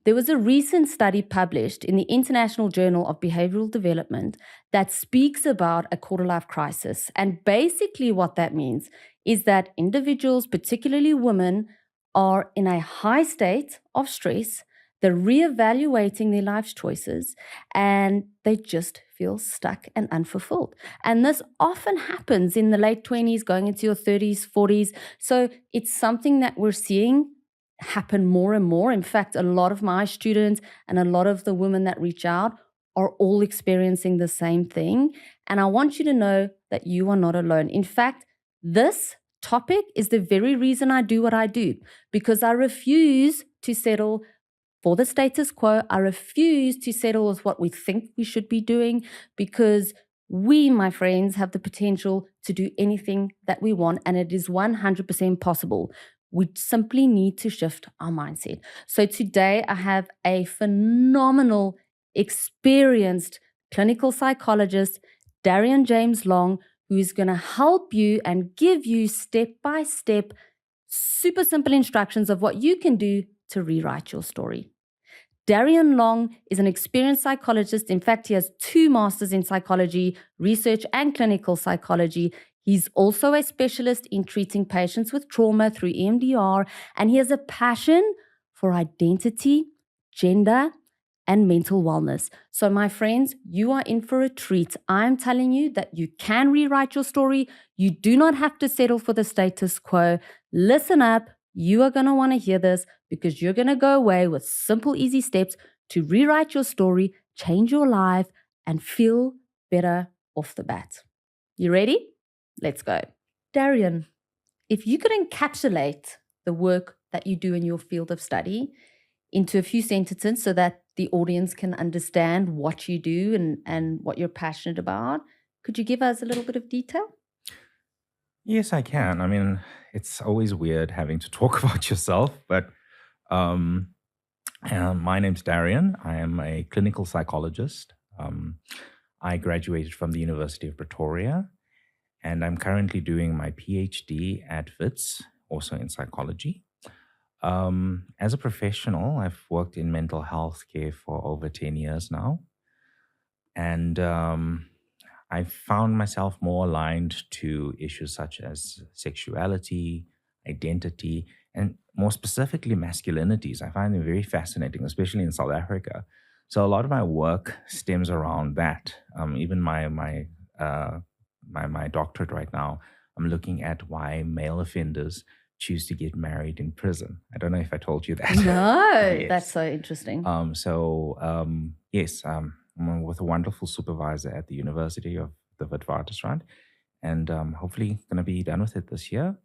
There was a recent study published in the International Journal of Behavioral Development that speaks about a quarter-life crisis. And basically what that means is that individuals, particularly women, are in a high state of stress. They're reevaluating their life choices and they just feel stuck and unfulfilled. And this often happens in the late 20s, going into your 30s, 40s. So it's something that we're seeing happen more and more. In fact, a lot of my students and a lot of the women that reach out are all experiencing the same thing. And I want you to know that you are not alone. In fact, this topic is the very reason I do what I do, because I refuse to settle for the status quo. I refuse to settle with what we think we should be doing, because we, my friends, have the potential to do anything that we want, and it is 100% possible. We simply need to shift our mindset. So today I have a phenomenal, experienced clinical psychologist, Darrian James Long, who is going to help you and give you step-by-step, super simple instructions of what you can do to rewrite your story. Darrian Long is an experienced psychologist. In fact, he has 2 masters in psychology, research, and clinical psychology. He's also a specialist in treating patients with trauma through EMDR, and he has a passion for identity, gender, and mental wellness. So my friends, you are in for a treat. I'm telling you that you can rewrite your story. You do not have to settle for the status quo. Listen up. You are going to want to hear this, because you're going to go away with simple, easy steps to rewrite your story, change your life, and feel better off the bat. You ready? Let's go. Darrian, if you could encapsulate the work that you do in your field of study into a few sentences so that the audience can understand what you do and what you're passionate about, could you give us a little bit of detail? Yes, I can. I mean, it's always weird having to talk about yourself, but my name's Darrian. I am a clinical psychologist. I graduated from the University of Pretoria, and I'm currently doing my PhD at Wits, also in psychology. As a professional, I've worked in mental health care for over 10 years now, and I found myself more aligned to issues such as sexuality, identity, and more specifically masculinities. I find them very fascinating, especially in South Africa. So a lot of my work stems around that. Even my doctorate right now, I'm looking at why male offenders choose to get married in prison. I don't know if I told you that. No, Yes. That's so interesting. Yes, I'm with a wonderful supervisor at the University of the Witwatersrand, and hopefully going to be done with it this year.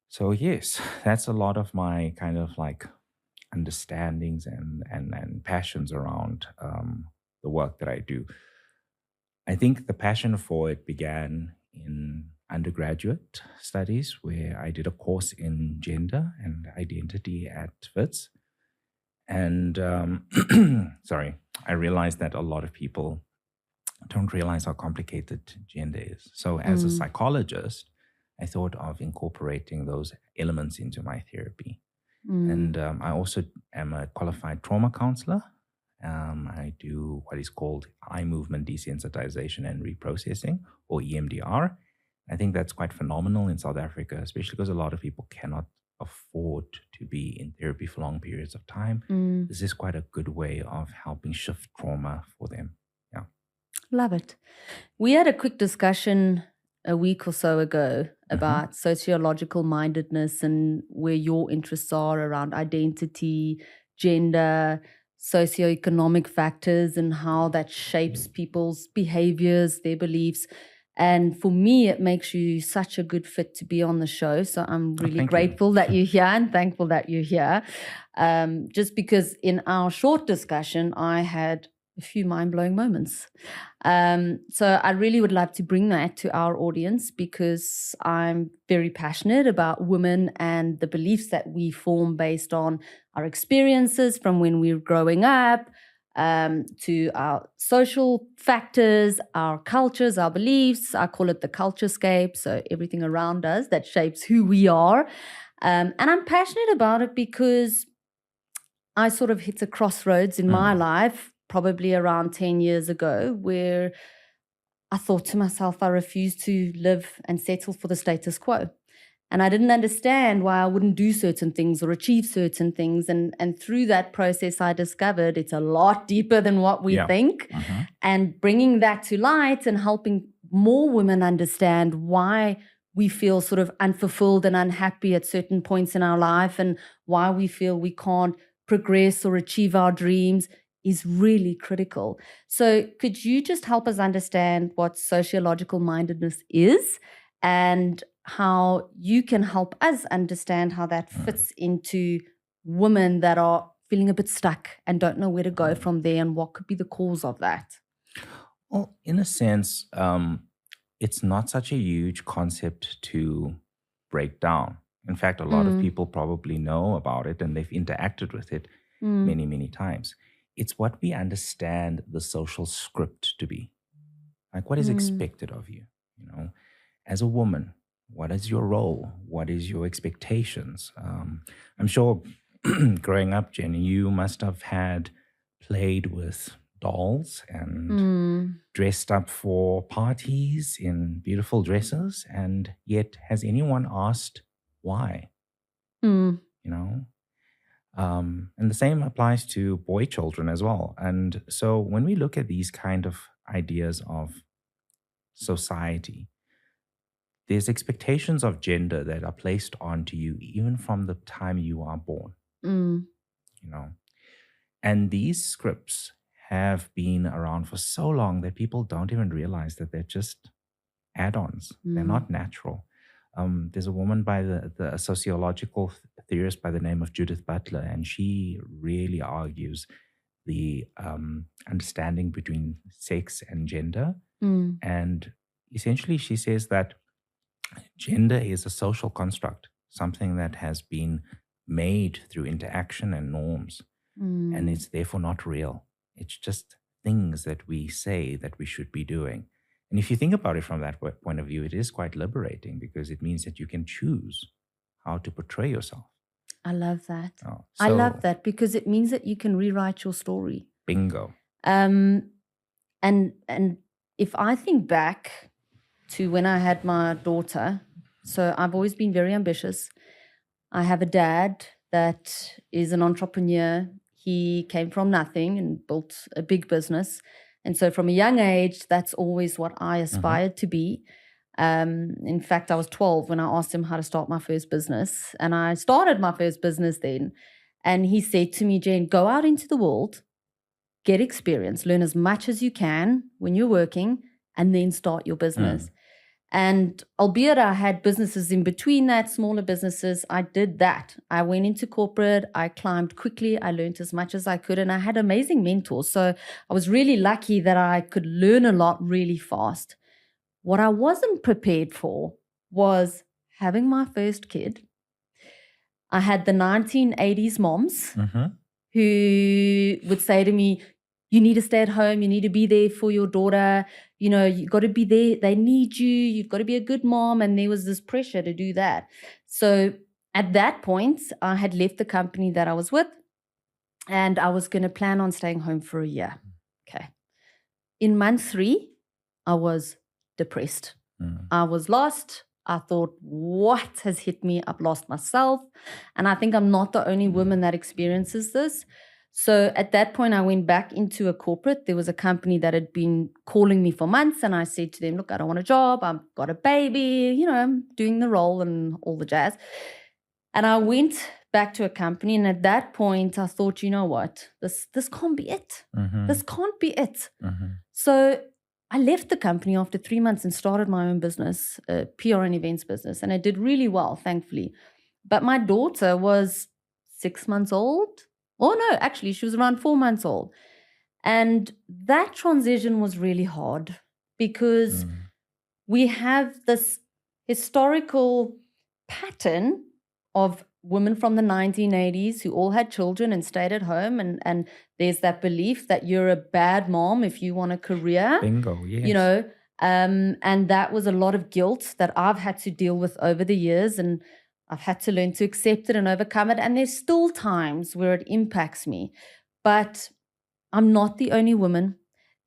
So yes, that's a lot of my kind of like understandings and passions around the work that I do. I think the passion for it began in undergraduate studies, where I did a course in gender and identity at Wits. And sorry, I realized that a lot of people don't realize how complicated gender is. So as a psychologist, I thought of incorporating those elements into my therapy. And I also am a qualified trauma counselor. I do what is called eye movement desensitization and reprocessing, or EMDR. I think that's quite phenomenal in South Africa, especially because a lot of people cannot afford to be in therapy for long periods of time. This is quite a good way of helping shift trauma for them. Yeah. Love it. We had a quick discussion a week or so ago about sociological mindedness and where your interests are around identity, gender, socioeconomic factors, and how that shapes people's behaviors, their beliefs. And for me, it makes you such a good fit to be on the show. So I'm really grateful that you're here and thankful that you're here. Just because in our short discussion, I had a few mind-blowing moments. So I really would love to bring that to our audience, because I'm very passionate about women and the beliefs that we form based on our experiences from when we were growing up, to our social factors, our cultures, our beliefs. I call it the culturescape, so everything around us that shapes who we are. And I'm passionate about it because I sort of hit a crossroads in my life, probably around 10 years ago, where I thought to myself, I refuse to live and settle for the status quo. And I didn't understand why I wouldn't do certain things or achieve certain things. And through that process, I discovered it's a lot deeper than what we think. And bringing that to light and helping more women understand why we feel sort of unfulfilled and unhappy at certain points in our life and why we feel we can't progress or achieve our dreams is really critical. So could you just help us understand what sociological mindedness is and how you can help us understand how that fits into women that are feeling a bit stuck and don't know where to go from there and what could be the cause of that? Well, in a sense, it's not such a huge concept to break down. In fact, a lot of people probably know about it and they've interacted with it many, many times. It's what we understand the social script to be. Like what is expected of you, you know, as a woman. What is your role? What is your expectations? I'm sure growing up, Jenny, you must have had played with dolls and dressed up for parties in beautiful dresses. And yet, has anyone asked why? You know? And the same applies to boy children as well. And so when we look at these kind of ideas of society, there's expectations of gender that are placed onto you even from the time you are born, you know. And these scripts have been around for so long that people don't even realize that they're just add-ons. They're not natural. There's a woman by a sociological theorist by the name of Judith Butler, and she really argues the understanding between sex and gender. And essentially she says that gender is a social construct, something that has been made through interaction and norms, and it's therefore not real. It's just things that we say that we should be doing. And if you think about it from that point of view, it is quite liberating because it means that you can choose how to portray yourself. I love that. I love that because it means that you can rewrite your story. Bingo. And if I think back to when I had my daughter, so I've always been very ambitious. I have a dad that is an entrepreneur. He came from nothing and built a big business. And so from a young age, that's always what I aspired to be. In fact, I was 12 when I asked him how to start my first business. And I started my first business then. And he said to me, Jane, go out into the world, get experience, learn as much as you can when you're working, and then start your business. And albeit I had businesses in between that, smaller businesses, I did that. I went into corporate, I climbed quickly, I learned as much as I could, and I had amazing mentors. So I was really lucky that I could learn a lot really fast. What I wasn't prepared for was having my first kid. I had the 1980s moms who would say to me, you need to stay at home. You need to be there for your daughter. You know, you got to be there. They need you. You've got to be a good mom. And there was this pressure to do that. So at that point, I had left the company that I was with and I was going to plan on staying home for a year. Okay. In month 3, I was depressed. I was lost. I thought, what has hit me? I've lost myself. And I think I'm not the only woman that experiences this. So at that point, I went back into a corporate. There was a company that had been calling me for months. And I said to them, look, I don't want a job. I've got a baby. You know, I'm doing the role and all the jazz. And I went back to a company. And at that point, I thought, you know what? This can't be it. This can't be it. So I left the company after 3 months and started my own business, a PR and events business. And I did really well, thankfully. But my daughter was 6 months old. Oh, no, actually, she was around 4 months old. And that transition was really hard because we have this historical pattern of women from the 1980s who all had children and stayed at home. And there's that belief that you're a bad mom if you want a career. Bingo, yes. You know, and that was a lot of guilt that I've had to deal with over the years. And I've had to learn to accept it and overcome it. And there's still times where it impacts me. But I'm not the only woman.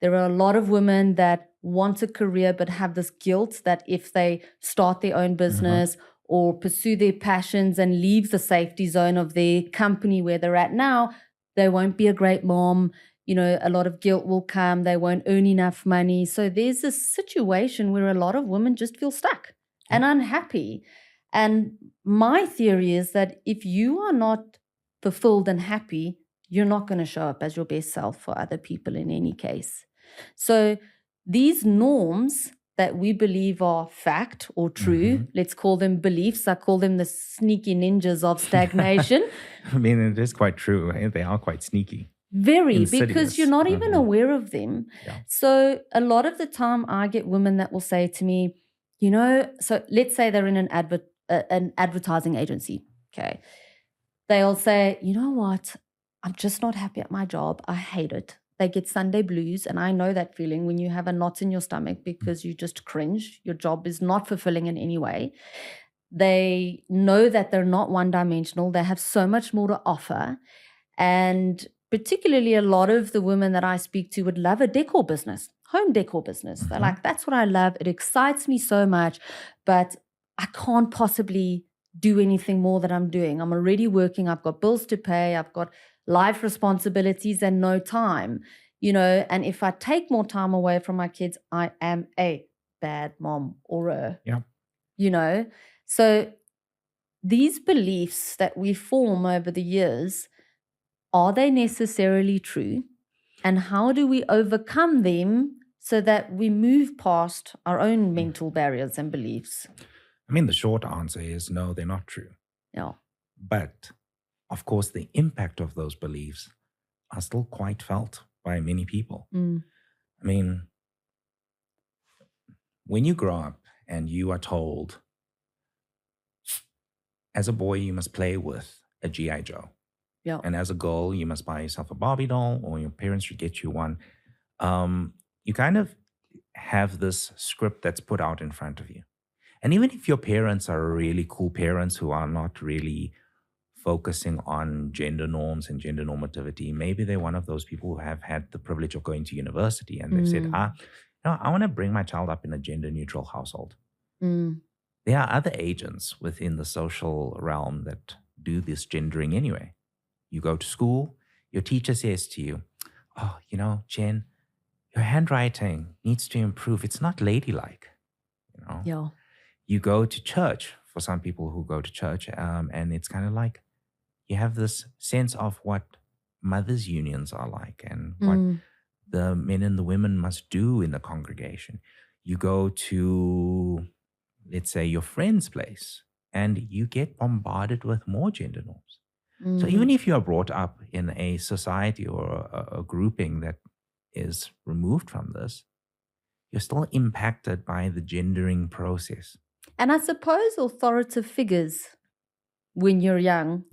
There are a lot of women that want a career but have this guilt that if they start their own business or pursue their passions and leave the safety zone of their company where they're at now, they won't be a great mom. A lot of guilt will come. They won't earn enough money. So there's this situation where a lot of women just feel stuck and unhappy. And my theory is that if you are not fulfilled and happy, you're not going to show up as your best self for other people in any case. So these norms that we believe are fact or true, let's call them beliefs. I call them the sneaky ninjas of stagnation. I mean, it is quite true. They are quite sneaky. Very, Insidious. because you're not even aware of them. Yeah. So a lot of the time I get women that will say to me, so let's say they're in an advertising agency. Okay. They'll say, you know what? I'm just not happy at my job. I hate it. They get Sunday blues. And I know that feeling when you have a knot in your stomach because you just cringe. Your job is not fulfilling in any way. They know that they're not one-dimensional. They have so much more to offer. And particularly a lot of the women that I speak to would love a decor business, home decor business. They're like, that's what I love. It excites me so much, but I can't possibly do anything more that I'm doing. I'm already working. I've got bills to pay. I've got life responsibilities and no time, and if I take more time away from my kids, I am a bad mom or so these beliefs that we form over the years, are they necessarily true? And how do we overcome them so that we move past our own mental barriers and beliefs? I mean, the short answer is no, they're not true. Yeah. But, of course, the impact of those beliefs are still quite felt by many people. I mean, when you grow up and you are told, as a boy, you must play with a G.I. Joe. Yeah. And as a girl, you must buy yourself a Barbie doll or your parents should get you one. You kind of have this script that's put out in front of you. And even if your parents are really cool parents who are not really focusing on gender norms and gender normativity, maybe they're one of those people who have had the privilege of going to university and they've said, I want to bring my child up in a gender neutral household. There are other agents within the social realm that do this gendering anyway. You go to school, your teacher says to you, Jen, your handwriting needs to improve. It's not ladylike. Yeah. You go to church, for some people who go to church, and it's kind of like you have this sense of what mothers' unions are like and what the men and the women must do in the congregation. You go to, let's say, your friend's place, and you get bombarded with more gender norms. So even if you are brought up in a society or a grouping that is removed from this, you're still impacted by the gendering process. And I suppose authoritative figures, when you're young,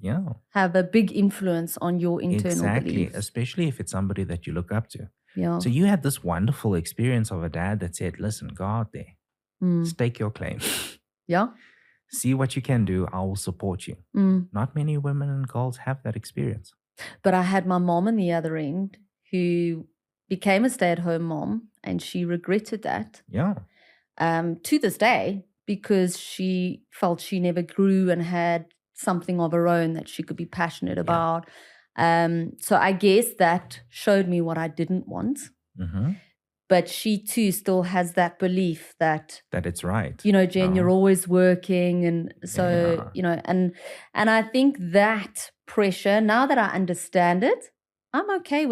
have a big influence on your internal beliefs. Especially if it's somebody that you look up to. Yeah. So you had this wonderful experience of a dad that said, listen, go out there, stake your claim. Yeah. See what you can do. I will support you. Not many women and girls have that experience. But I had my mom on the other end who became a stay-at-home mom, and she regretted that. Yeah. To this day, because she felt she never grew and had something of her own that she could be passionate about. So I guess that showed me what I didn't want. But she too still has that belief that it's right. Jen, you're always working. And so, and I think that pressure, now that I understand it, I'm okay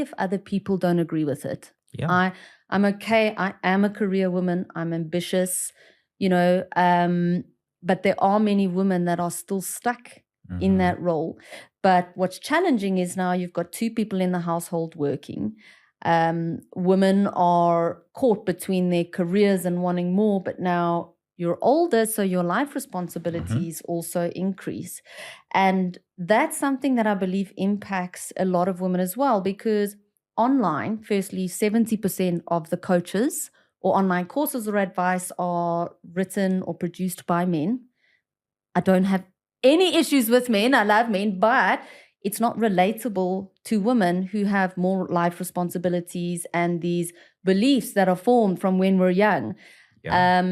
if other people don't agree with it. Yeah. I'm okay. I am a career woman. I'm ambitious, but there are many women that are still stuck in that role. But what's challenging is now you've got two people in the household working. Women are caught between their careers and wanting more, but now you're older, so your life responsibilities also increase. And that's something that I believe impacts a lot of women as well, because online, firstly, 70% of the coaches or online courses or advice are written or produced by men. I don't have any issues with men. I love men, but it's not relatable to women who have more life responsibilities and these beliefs that are formed from when we're young. Yeah.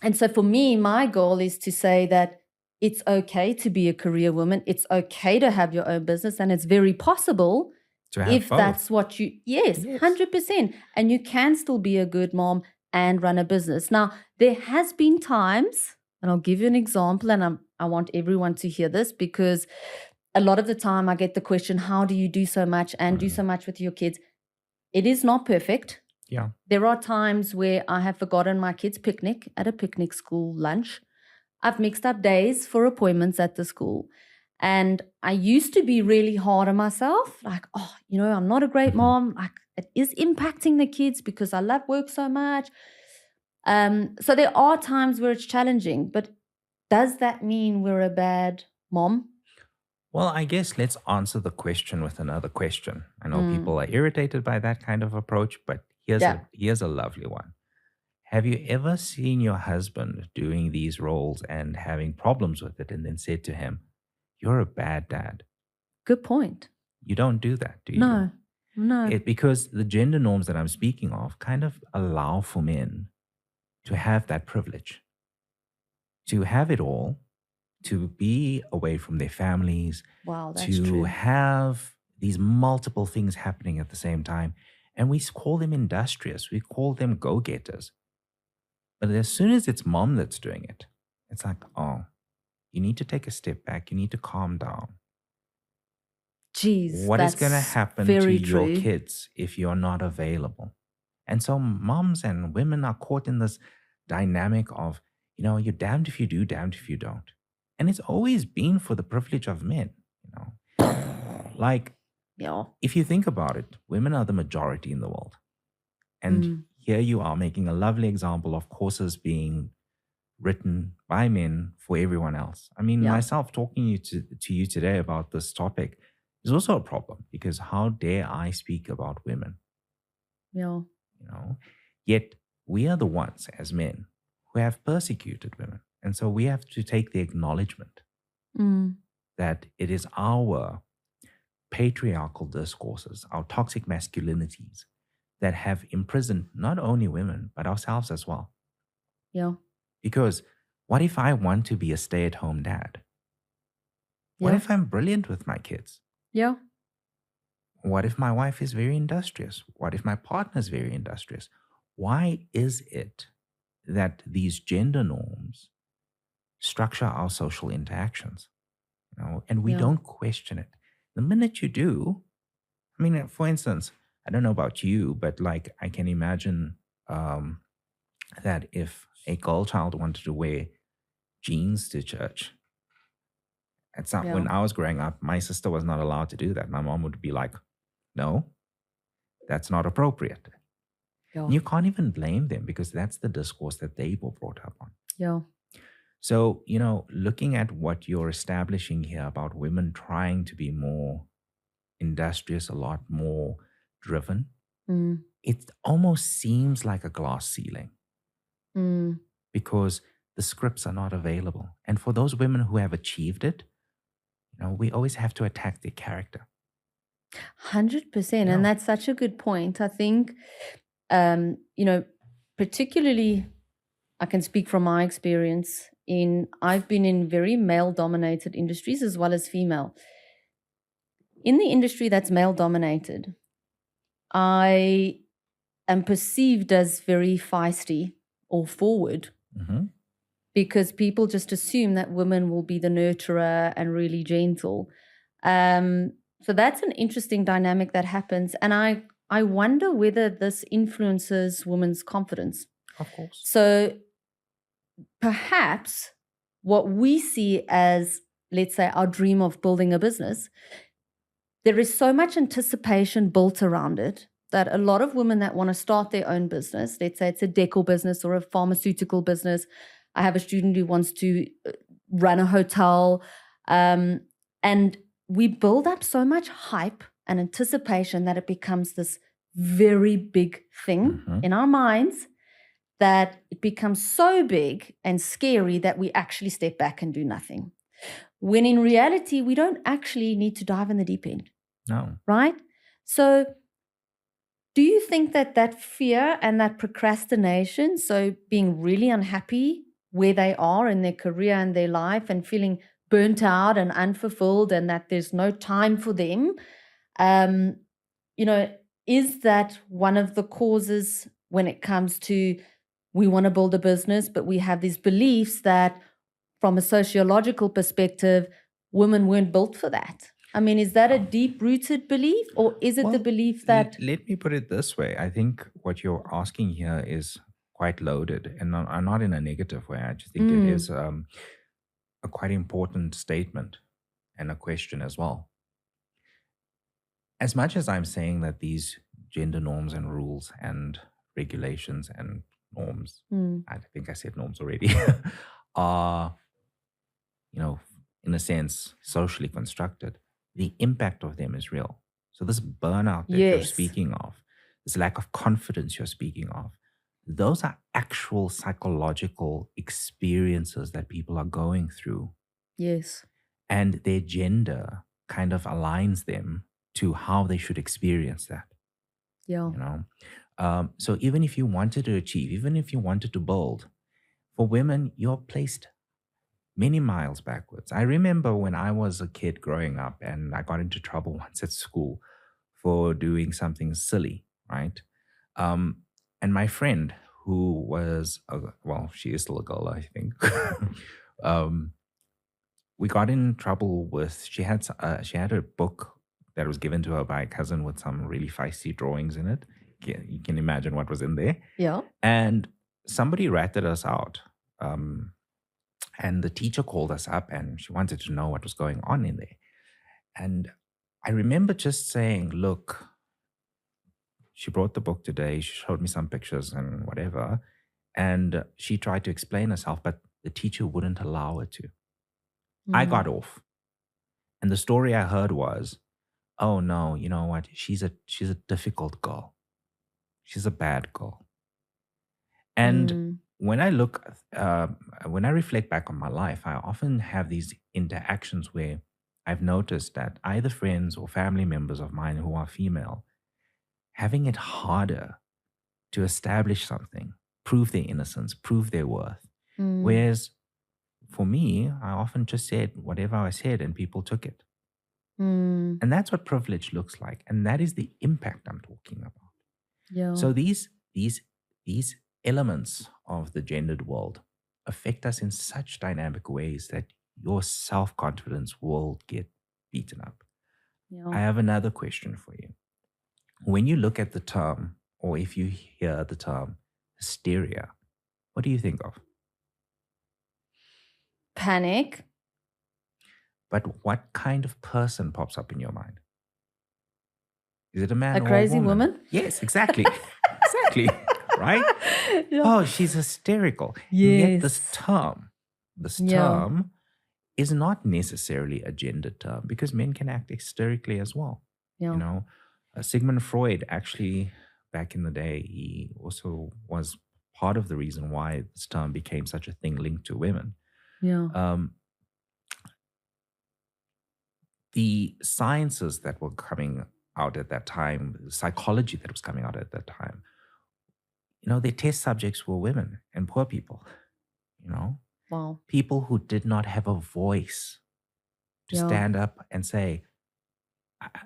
And so for me, my goal is to say that it's okay to be a career woman. It's okay to have your own business, and it's very possible To have if both. that's what yes, Yes. 100%. And you can still be a good mom and run a business. Now, there has been times, and I'll give you an example, and I want everyone to hear this, because a lot of the time I get the question, how do you do so much and do so much with your kids? It is not perfect. Yeah. There are times where I have forgotten my kids' picnic at a picnic school lunch. I've mixed up days for appointments at the school. And I used to be really hard on myself, like, oh, I'm not a great mom. Like, it is impacting the kids because I love work so much. So there are times where it's challenging, but does that mean we're a bad mom? Well, I guess let's answer the question with another question. I know people are irritated by that kind of approach, but here's a lovely one. Have you ever seen your husband doing these roles and having problems with it and then said to him, "You're a bad dad"? Good point. You don't do that, do you? No. Because the gender norms that I'm speaking of kind of allow for men to have that privilege, to have it all, to be away from their families, Wow, that's to true. have these multiple things happening at the same time. And we call them industrious, we call them go getters. But as soon as it's mom that's doing it, it's like, oh, you need to take a step back, you need to calm down. Jeez, What is going to that's happen to very your true. kids if you're not available? And so moms and women are caught in this dynamic of, you're damned if you do, damned if you don't. And it's always been for the privilege of men, Like, Yeah. if you think about it, women are the majority in the world. And here you are making a lovely example of courses being written by men for everyone else. I mean, Yeah. myself talking to you today about this topic is also a problem, because how dare I speak about women? Yeah. Yet we are the ones as men who have persecuted women. And so we have to take the acknowledgement that it is our patriarchal discourses, our toxic masculinities that have imprisoned not only women, but ourselves as well. Yeah. Because what if I want to be a stay-at-home dad? What Yeah. if I'm brilliant with my kids? Yeah. What if my wife is very industrious? What if my partner is very industrious? Why is it that these gender norms structure our social interactions? And we Yeah. don't question it. The minute you do, I mean, for instance, I don't know about you, but like I can imagine that if a girl child wanted to wear jeans to church, it's not, when I was growing up, my sister was not allowed to do that. My mom would be like, no, that's not appropriate. Yeah. You can't even blame them, because that's the discourse that they were brought up on. Yeah. So, looking at what you're establishing here about women trying to be more industrious, a lot more driven, it almost seems like a glass ceiling, because the scripts are not available. And for those women who have achieved it, we always have to attack their character. 100%. Yeah. And that's such a good point. I think, particularly, I can speak from my experience I've been in very male-dominated industries as well as female. In the industry that's male-dominated, I am perceived as very feisty or forward, because people just assume that women will be the nurturer and really gentle. So that's an interesting dynamic that happens. And I wonder whether this influences women's confidence. Of course. So perhaps what we see as, let's say, our dream of building a business, there is so much anticipation built around it that a lot of women that want to start their own business, let's say it's a decor business or a pharmaceutical business. I have a student who wants to run a hotel, and we build up so much hype and anticipation that it becomes this very big thing in our minds. that it becomes so big and scary that we actually step back and do nothing. When in reality, we don't actually need to dive in the deep end. No. Right? So do you think that fear and that procrastination, so being really unhappy where they are in their career and their life and feeling burnt out and unfulfilled and that there's no time for them, um, is that one of the causes when it comes to we want to build a business, but we have these beliefs that from a sociological perspective, women weren't built for that? I mean, is that a deep-rooted belief, or is it the belief that... Let me put it this way. I think what you're asking here is quite loaded, and not in a negative way. I just think it is a quite important statement and a question as well. As much as I'm saying that these gender norms and rules and regulations and norms, I think I said norms already, are, in a sense, socially constructed, the impact of them is real. So this burnout that you're speaking of, this lack of confidence you're speaking of, those are actual psychological experiences that people are going through. Yes. And their gender kind of aligns them to how they should experience that. Yeah. So even if you wanted to achieve, even if you wanted to build, for women, you're placed many miles backwards. I remember when I was a kid growing up and I got into trouble once at school for doing something silly, right? And my friend, who was, she is still a girl, I think. We got in trouble with, she had a book that was given to her by a cousin with some really feisty drawings in it. You can imagine what was in there. Yeah. And somebody ratted us out. And the teacher called us up and she wanted to know what was going on in there. And I remember just saying, look, she brought the book today. She showed me some pictures and whatever. And she tried to explain herself, but the teacher wouldn't allow her to. I got off. And the story I heard was, oh no, you know what? She's a difficult girl. She's a bad girl. And when I when I reflect back on my life, I often have these interactions where I've noticed that either friends or family members of mine who are female, having it harder to establish something, prove their innocence, prove their worth. Whereas for me, I often just said whatever I said and people took it. And that's what privilege looks like. And that is the impact I'm talking about. Yeah. So these elements of the gendered world affect us in such dynamic ways that your self-confidence will get beaten up. Yeah. I have another question for you. When you look at the term, or if you hear the term hysteria, what do you think of? Panic. But what kind of person pops up in your mind? Is it a man A or crazy a woman? woman? Yes, exactly. Exactly. Right? Yeah. Oh, she's hysterical. Yes. Yet this term is not necessarily a gendered term because men can act hysterically as well. Yeah. Sigmund Freud actually, back in the day, he also was part of the reason why this term became such a thing linked to women. Yeah. The sciences that were coming out at that time, psychology that was coming out at that time, their test subjects were women and poor people, Wow. people who did not have a voice to stand up and say,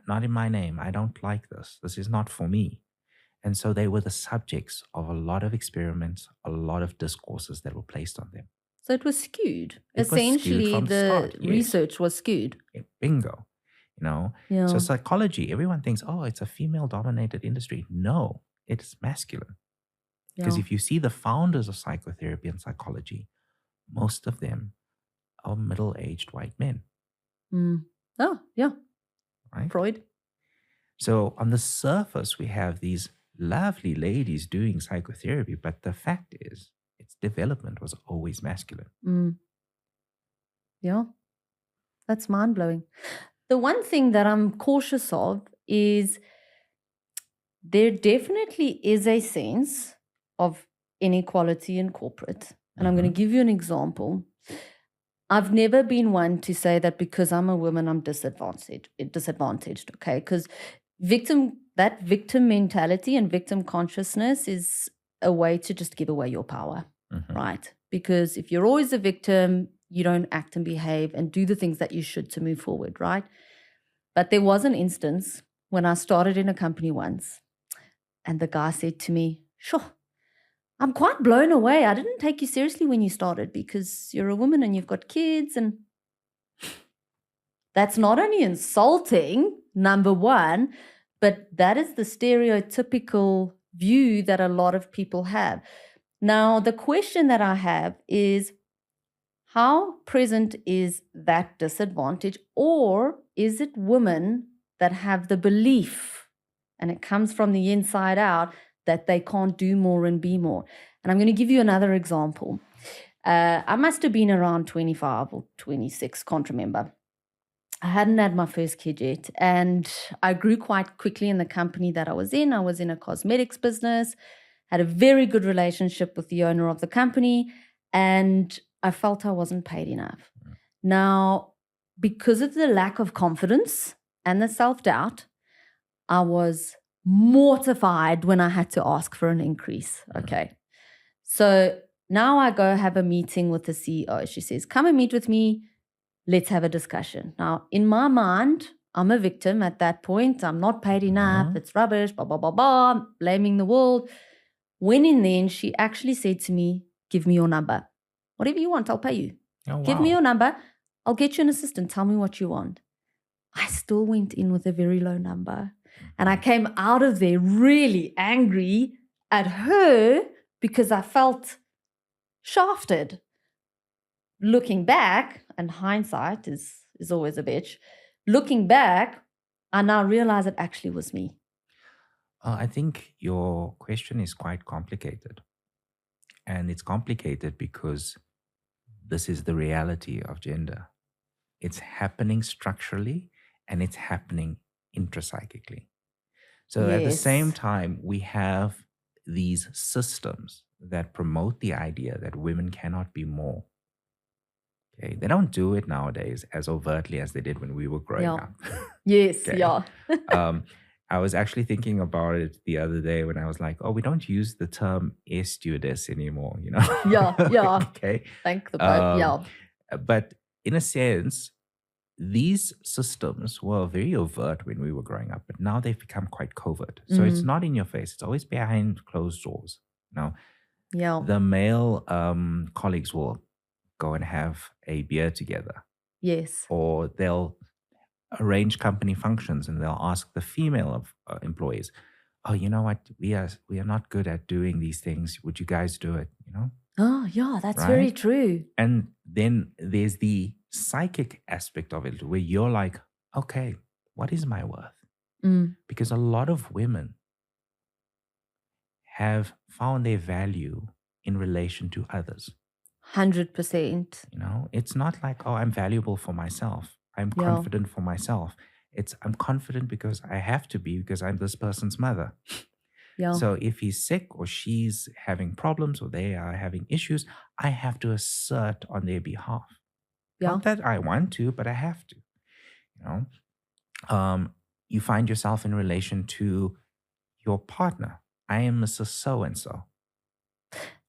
not in my name, I don't like this. This is not for me. And so they were the subjects of a lot of experiments, a lot of discourses that were placed on them. So it was skewed. It was skewed Essentially, from the start, yes. research was skewed. Yeah, bingo. Yeah. So psychology, everyone thinks, oh, it's a female-dominated industry. No, it's masculine. Because if you see the founders of psychotherapy and psychology, most of them are middle-aged white men. Oh, yeah. Right? Freud. So on the surface, we have these lovely ladies doing psychotherapy, but the fact is, its development was always masculine. Yeah. That's mind-blowing. The one thing that I'm cautious of is there definitely is a sense of inequality in corporate. And I'm going to give you an example. I've never been one to say that because I'm a woman, I'm disadvantaged, okay? Because that victim mentality and victim consciousness is a way to just give away your power, right? Because if you're always a victim, you don't act and behave and do the things that you should to move forward, right? But there was an instance when I started in a company once, and the guy said to me, "Sure, I'm quite blown away. I didn't take you seriously when you started because you're a woman and you've got kids." And that's not only insulting, number one, but that is the stereotypical view that a lot of people have. Now, the question that I have is, how present is that disadvantage, or is it women that have the belief, and it comes from the inside out, that they can't do more and be more? And I'm going to give you another example. I must have been around 25 or 26, can't remember. I hadn't had my first kid yet, and I grew quite quickly in the company that I was in. I was in a cosmetics business, had a very good relationship with the owner of the company, and I felt I wasn't paid enough. Now, because of the lack of confidence and the self-doubt, I was mortified when I had to ask for an increase. Okay. So now I go have a meeting with the CEO. She says, "Come and meet with me. Let's have a discussion." Now, in my mind, I'm a victim at that point. I'm not paid enough. It's rubbish, blah, blah, blah, blah. I'm blaming the world. When in the end, she actually said to me, "Give me your number. Whatever you want, I'll pay you. Give me your number. I'll get you an assistant. Tell me what you want." I still went in with a very low number. And I came out of there really angry at her because I felt shafted. Looking back, and hindsight is always a bitch. Looking back, I now realize it actually was me. I think your question is quite complicated. And it's complicated because this is the reality of gender. It's happening structurally and it's happening intrapsychically. So at the same time, we have these systems that promote the idea that women cannot be more. Okay? They don't do it nowadays as overtly as they did when we were growing up. Yes, Okay? yeah. I was actually thinking about it the other day when I was like, oh, we don't use the term air stewardess anymore, you know? Yeah. Okay. Thank the Pope, But in a sense, these systems were very overt when we were growing up, but now they've become quite covert. So it's not in your face. It's always behind closed doors. The male colleagues will go and have a beer together. Yes. Or they'll arrange company functions and they'll ask the female employees, "Oh, you know what? We are not good at doing these things. Would you guys do it?" Oh, yeah, that's very true. And then there's the psychic aspect of it where you're like, okay, what is my worth? Because a lot of women have found their value in relation to others. 100%. It's not like, oh, I'm valuable for myself. I'm confident for myself. I'm confident because I have to be, because I'm this person's mother. So if he's sick or she's having problems or they are having issues, I have to assert on their behalf. Not that I want to, but I have to. You find yourself in relation to your partner. I am Mrs. So-and-so.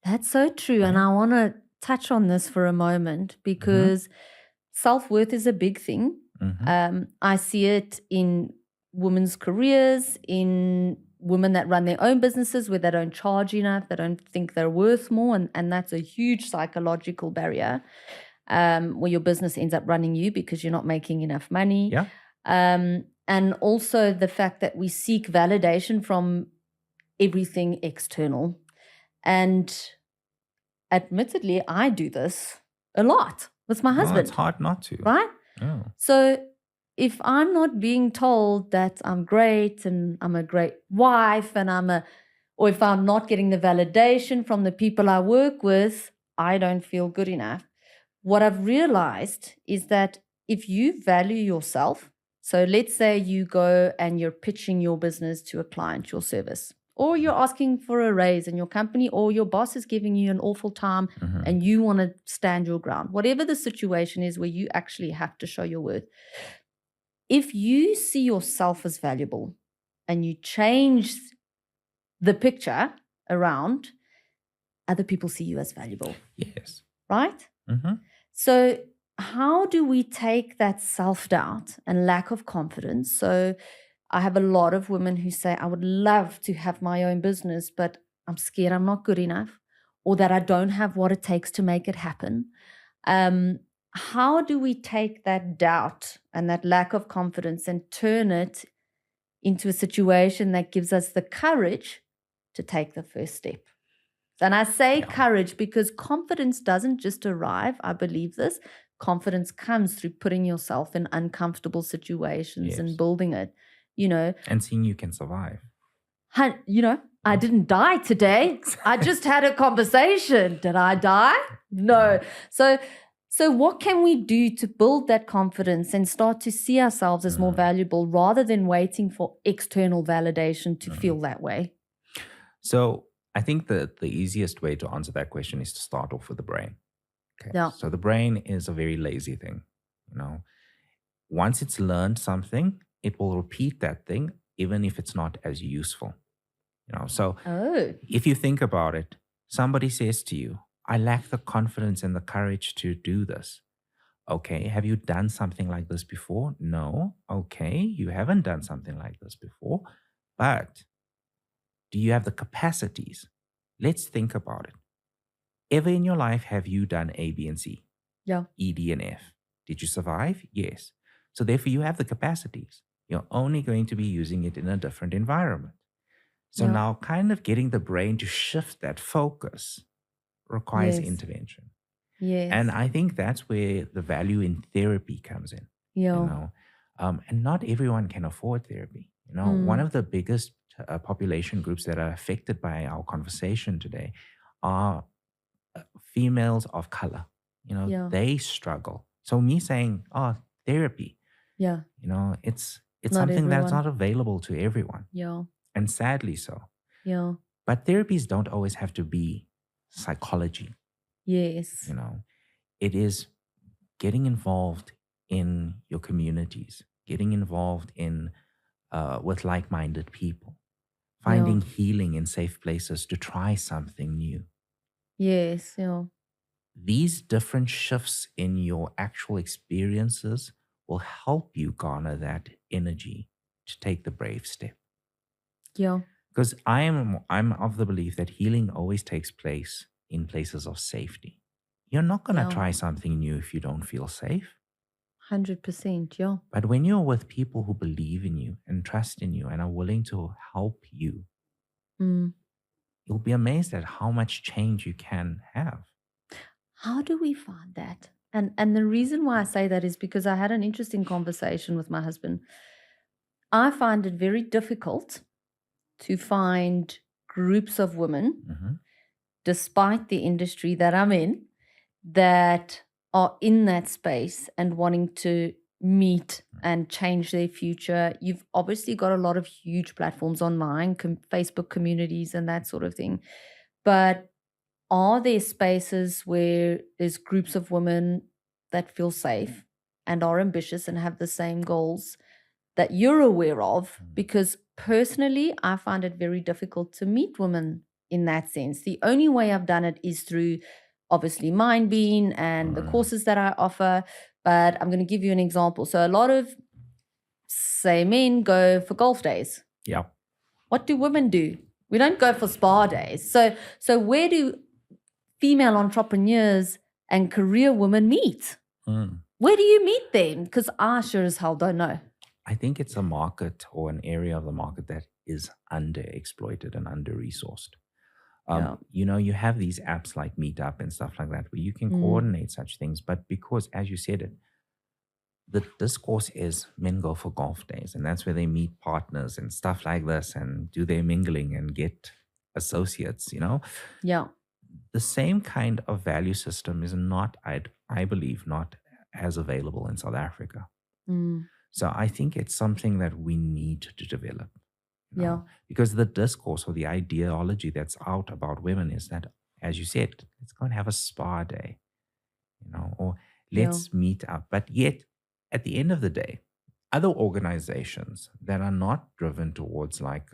That's so true. And I want to touch on this for a moment because self-worth is a big thing. I see it in women's careers, in women that run their own businesses where they don't charge enough, they don't think they're worth more. And that's a huge psychological barrier where your business ends up running you because you're not making enough money. And also the fact that we seek validation from everything external. And admittedly, I do this a lot with my husband. It's hard not to. Right? Oh. So if I'm not being told that I'm great and I'm a great wife and or if I'm not getting the validation from the people I work with, I don't feel good enough. What I've realized is that if you value yourself, so let's say you go and you're pitching your business to a client, your service, or you're asking for a raise in your company, or your boss is giving you an awful time and you want to stand your ground. Whatever the situation is where you actually have to show your worth. If you see yourself as valuable and you change the picture around, other people see you as valuable. Yes. Right? So how do we take that self-doubt and lack of confidence? So I have a lot of women who say, I would love to have my own business, but I'm scared I'm not good enough, or that I don't have what it takes to make it happen. How do we take that doubt and that lack of confidence and turn it into a situation that gives us the courage to take the first step? And I say courage because confidence doesn't just arrive. I believe this. Confidence comes through putting yourself in uncomfortable situations and building it, And seeing you can survive. I didn't die today. I just had a conversation. Did I die? No. So what can we do to build that confidence and start to see ourselves as more valuable rather than waiting for external validation to feel that way? So I think that the easiest way to answer that question is to start off with the brain. Okay. Yeah. So the brain is a very lazy thing. Once it's learned something, it will repeat that thing, even if it's not as useful. So if you think about it, somebody says to you, I lack the confidence and the courage to do this. Okay, have you done something like this before? No. Okay, you haven't done something like this before, but do you have the capacities? Let's think about it. Ever in your life have you done A, B, and C? Yeah. E, D, and F. Did you survive? Yes. So therefore you have the capacities. You're only going to be using it in a different environment. So now kind of getting the brain to shift that focus requires intervention. Yes. And I think that's where the value in therapy comes in. And not everyone can afford therapy. One of the biggest population groups that are affected by our conversation today are females of color. They struggle. So me saying, therapy, it's Not something that's everyone. not available to everyone. Yeah. And sadly so. Yeah. But therapies don't always have to be psychology. Yes. It is getting involved in your communities, getting involved in with like-minded people, finding healing in safe places to try something new. Yes. Yeah. These different shifts in your actual experiences will help you garner that energy to take the brave step. Yeah. Because I'm of the belief that healing always takes place in places of safety. You're not going to try something new if you don't feel safe. 100%. Yeah. But when you're with people who believe in you and trust in you and are willing to help you, you'll be amazed at how much change you can have. How do we find that? And the reason why I say that is because I had an interesting conversation with my husband. I find it very difficult to find groups of women, despite the industry that I'm in, that are in that space and wanting to meet and change their future. You've obviously got a lot of huge platforms online, Facebook communities and that sort of thing. But are there spaces where there's groups of women that feel safe and are ambitious and have the same goals that you're aware of? Because personally, I find it very difficult to meet women in that sense. The only way I've done it is through obviously Mindbean and the courses that I offer. But I'm going to give you an example. So a lot of, say, men go for golf days. Yeah. What do women do? We don't go for spa days. So where do female entrepreneurs and career women meet? Where do you meet them? Because I sure as hell don't know. I think it's a market or an area of the market that is underexploited and under-resourced. You have these apps like Meetup and stuff like that where you can coordinate such things. But because, as you said it, the discourse is men go for golf days, and that's where they meet partners and stuff like this and do their mingling and get associates, Yeah. The same kind of value system is not, I believe, not as available in South Africa. So I think it's something that we need to develop. you know, because the discourse or the ideology that's out about women is that, as you said, let's go and have a spa day, or Yeah. let's meet up. But yet, at the end of the day, other organizations that are not driven towards like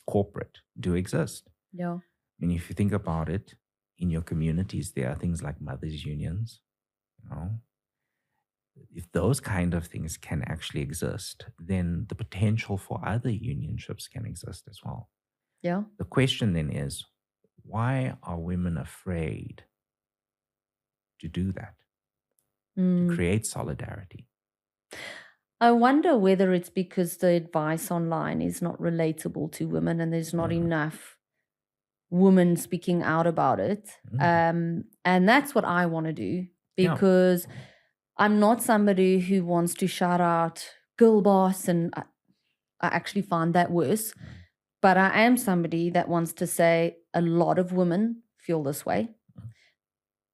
corporate do exist. Yeah. I mean, if you think about it, in your communities, there are things like mothers' unions, you know. If those kind of things can actually exist, then the potential for other unionships can exist as well. Yeah. The question then is, why are women afraid to do that, to create solidarity? I wonder whether it's because the advice online is not relatable to women and there's not enough women speaking out about it. And that's what I want to do, because I'm not somebody who wants to shout out girl boss, and I actually find that worse. But I am somebody that wants to say a lot of women feel this way.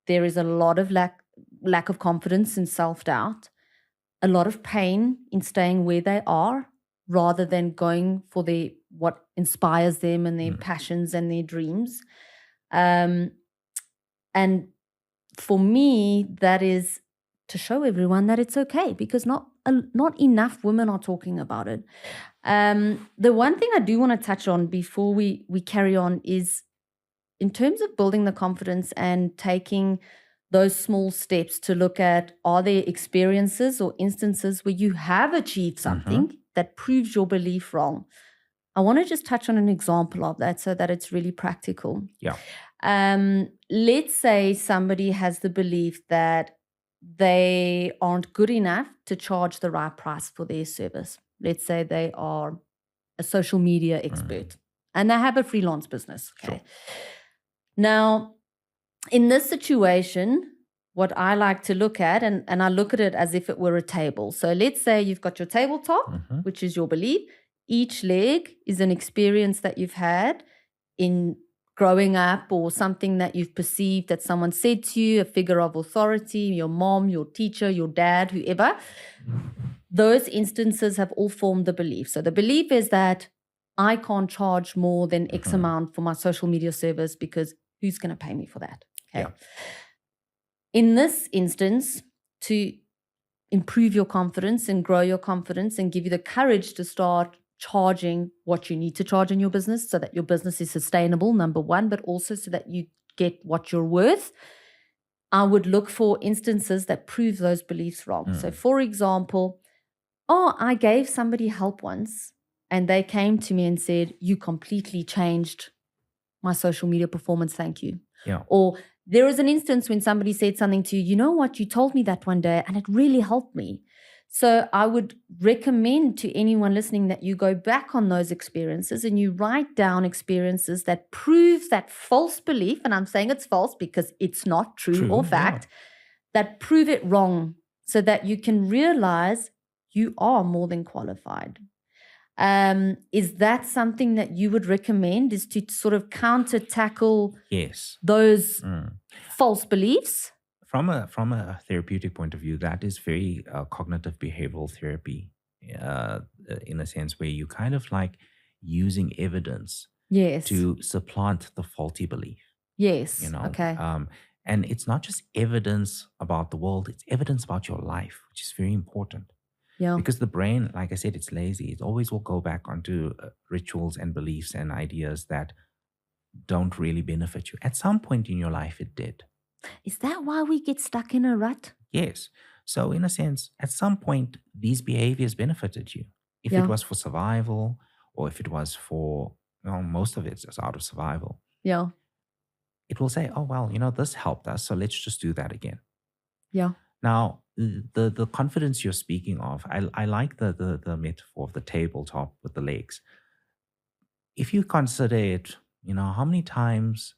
There is a lot of lack of confidence and self-doubt, a lot of pain in staying where they are rather than going for what inspires them and their passions and their dreams. And for me, that is to show everyone that it's okay, because not enough women are talking about it. The one thing I do want to touch on before we carry on is, in terms of building the confidence and taking those small steps to look at, are there experiences or instances where you have achieved something that proves your belief wrong? I want to just touch on an example of that so that it's really practical. Yeah. Let's say somebody has the belief that they aren't good enough to charge the right price for their service. Let's say they are a social media expert and they have a freelance business. Okay. Sure. Now, in this situation, what I like to look at, and I look at it as if it were a table. So let's say you've got your tabletop, which is your belief. Each leg is an experience that you've had in growing up, or something that you've perceived that someone said to you, a figure of authority, your mom, your teacher, your dad, whoever. Those instances have all formed the belief. So the belief is that I can't charge more than X amount for my social media service, because who's going to pay me for that? Okay. Yeah. In this instance, to improve your confidence and grow your confidence and give you the courage to start charging what you need to charge in your business so that your business is sustainable, number one, but also so that you get what you're worth, I would look for instances that prove those beliefs wrong. So, for example, I gave somebody help once and they came to me and said, you completely changed my social media performance, thank you. Yeah. Or there was an instance when somebody said something to you, you know what, you told me that one day and it really helped me. So I would recommend to anyone listening that you go back on those experiences and you write down experiences that prove that false belief, and I'm saying it's false because it's not true or fact, that prove it wrong, so that you can realize you are more than qualified. Is that something that you would recommend, is to sort of tackle those false beliefs? From a therapeutic point of view, that is very cognitive behavioral therapy, in a sense where you kind of like using evidence to supplant the faulty belief. Yes. Okay. And it's not just evidence about the world, it's evidence about your life, which is very important. Yeah. Because the brain, like I said, it's lazy. It always will go back onto rituals and beliefs and ideas that don't really benefit you. At some point in your life, it did. Is that why we get stuck in a rut? Yes. So in a sense, at some point, these behaviors benefited you. If it was for survival, or if it was for, most of it is out of survival. Yeah. It will say, oh, well, this helped us, so let's just do that again. Yeah. Now, the confidence you're speaking of, I like the metaphor of the tabletop with the legs. If you consider it, how many times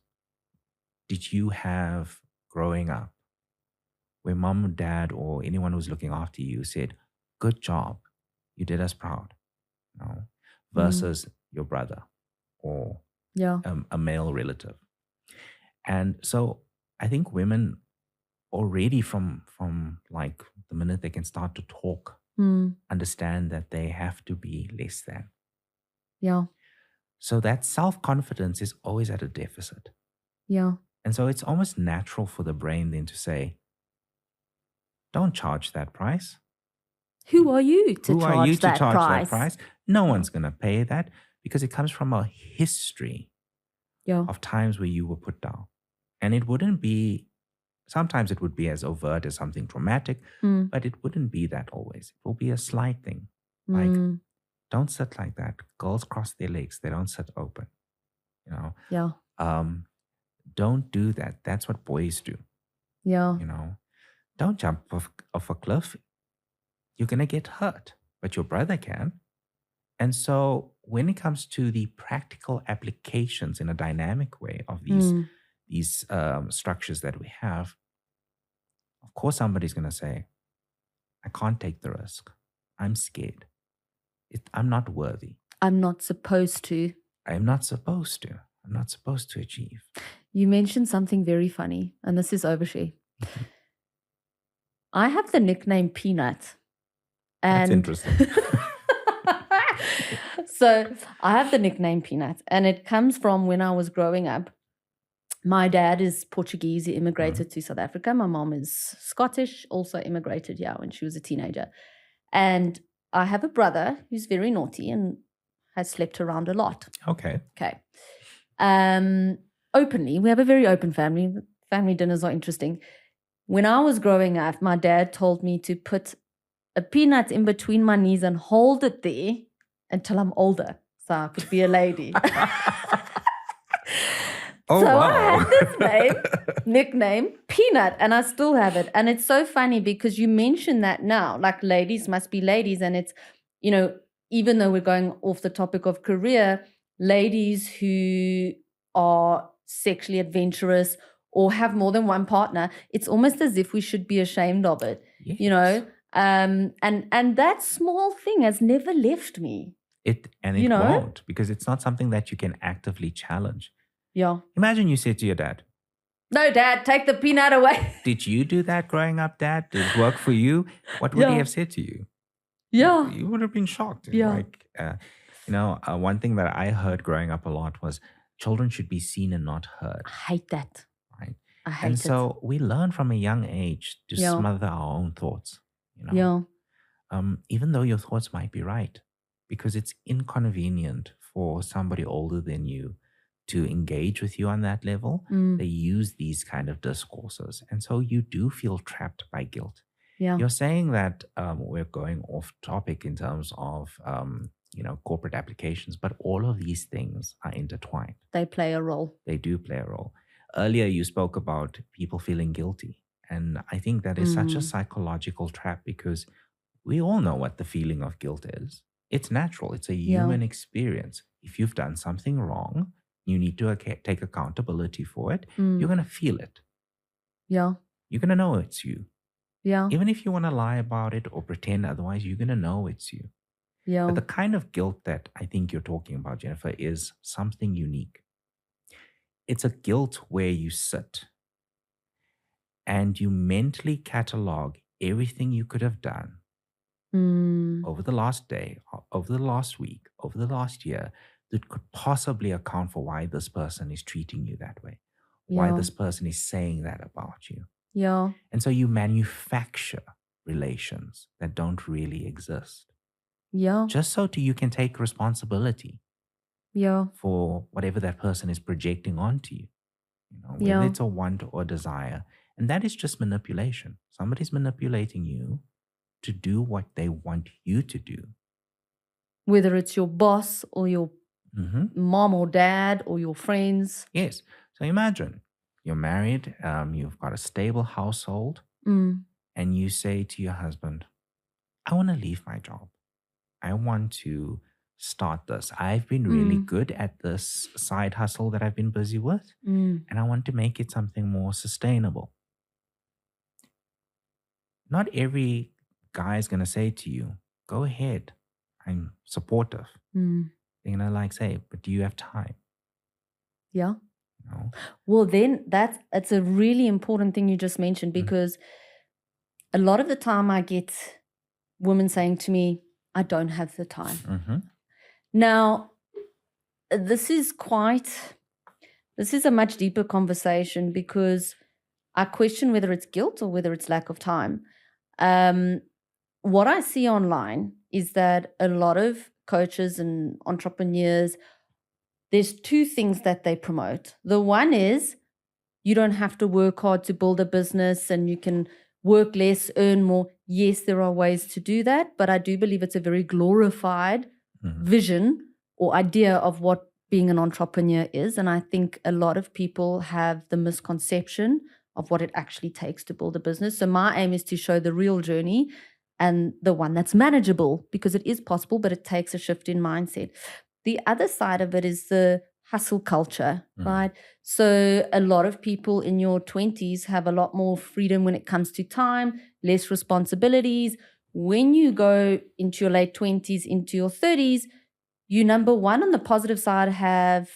did you have growing up where mom and dad or anyone who's looking after you said, good job, you did us proud, versus your brother or a male relative. And so I think women already from like the minute they can start to talk, understand that they have to be less than. Yeah. So that self-confidence is always at a deficit. Yeah. And so it's almost natural for the brain then to say, don't charge that price. Who are you to Who are you charge to that charge that price? price? No one's going to pay that because it comes from a history Yeah. of times where you were put down. And it wouldn't be, sometimes it would be as overt as something traumatic, Mm. but it wouldn't be that always. It will be a slight thing. Like, Mm. don't sit like that. Girls cross their legs, they don't sit open. You know, Yeah. don't do that. That's what boys do. Yeah. You know, don't jump off a cliff. You're going to get hurt, but your brother can. And so when it comes to the practical applications in a dynamic way of these structures that we have, of course, somebody's going to say, I can't take the risk. I'm scared. I'm not worthy. I'm not supposed to. I'm not supposed to. I'm not supposed to achieve. You mentioned something very funny, and this is overshare. I have the nickname Peanut. That's And interesting. so I have the nickname Peanut, and it comes from when I was growing up. My dad is Portuguese. He immigrated to South Africa. My mom is Scottish, also immigrated here when she was a teenager. And I have a brother who's very naughty and has slept around a lot. Okay. Openly, we have a very open family. Family dinners are interesting. When I was growing up, my dad told me to put a peanut in between my knees and hold it there until I'm older, so I could be a lady. Oh, so wow. I had this nickname, Peanut, and I still have it. And it's so funny because you mention that now, like ladies must be ladies. And it's, you know, even though we're going off the topic of career, ladies who are sexually adventurous or have more than one partner, it's almost as if we should be ashamed of it, Yes. you know? And that small thing has never left me. It won't, because it's not something that you can actively challenge. Yeah. Imagine you said to your dad, no, Dad, take the peanut away. Did you do that growing up, Dad? Did it work for you? What would he have said to you? Yeah. You would have been shocked. Yeah. Like, one thing that I heard growing up a lot was children should be seen and not heard. I hate that. Right. I hate And it. so we learn from a young age to smother our own thoughts. Even though your thoughts might be right, because it's inconvenient for somebody older than you to engage with you on that level. They use these kind of discourses. And so you do feel trapped by guilt. Yeah. You're saying that we're going off topic in terms of, corporate applications, but all of these things are intertwined. They play a role. They do play a role. Earlier, you spoke about people feeling guilty. And I think that is such a psychological trap because we all know what the feeling of guilt is. It's natural. It's a human experience. If you've done something wrong, you need to take accountability for it. You're going to feel it. Yeah. You're going to know it's you. Yeah. Even if you want to lie about it or pretend otherwise, you're going to know it's you. Yeah. But the kind of guilt that I think you're talking about, Jennifer, is something unique. It's a guilt where you sit and you mentally catalog everything you could have done over the last day, over the last week, over the last year that could possibly account for why this person is treating you that way, why this person is saying that about you. Yeah. And so you manufacture relations that don't really exist. Yeah. Just so you can take responsibility for whatever that person is projecting onto you. Whether it's a want or a desire. And that is just manipulation. Somebody's manipulating you to do what they want you to do. Whether it's your boss or your mom or dad or your friends. Yes. So imagine you're married, you've got a stable household, and you say to your husband, I want to leave my job. I want to start this. I've been really good at this side hustle that I've been busy with, and I want to make it something more sustainable. Not every guy is going to say to you, go ahead, I'm supportive. They're going to say, but do you have time? Yeah. No. Well, then that's a really important thing you just mentioned because a lot of the time I get women saying to me, I don't have the time. Now, this is a much deeper conversation because I question whether it's guilt or whether it's lack of time. What I see online is that a lot of coaches and entrepreneurs, there's two things that they promote. The one is you don't have to work hard to build a business and you can work less, earn more. Yes, there are ways to do that, but I do believe it's a very glorified vision or idea of what being an entrepreneur is. And I think a lot of people have the misconception of what it actually takes to build a business. So my aim is to show the real journey and the one that's manageable, because it is possible, but it takes a shift in mindset. The other side of it is the hustle culture, right? So a lot of people in your 20s have a lot more freedom when it comes to time, less responsibilities. When you go into your late 20s, into your 30s, you, number one, on the positive side, have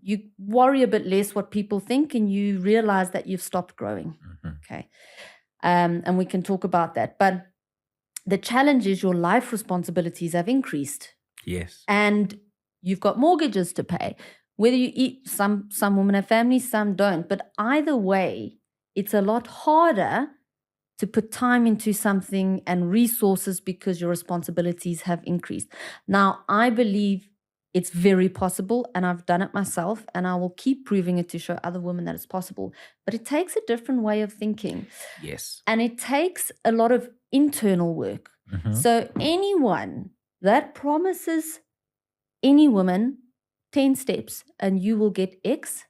you worry a bit less what people think, and you realize that you've stopped growing. Okay. And we can talk about that. But the challenge is your life responsibilities have increased. Yes. And you've got mortgages to pay. Whether you eat, some women have families, some don't. But either way, it's a lot harder to put time into something and resources because your responsibilities have increased. Now, I believe it's very possible, and I've done it myself, and I will keep proving it to show other women that it's possible. But it takes a different way of thinking. Yes. And it takes a lot of internal work. So anyone that promises any woman 10 steps and you will get X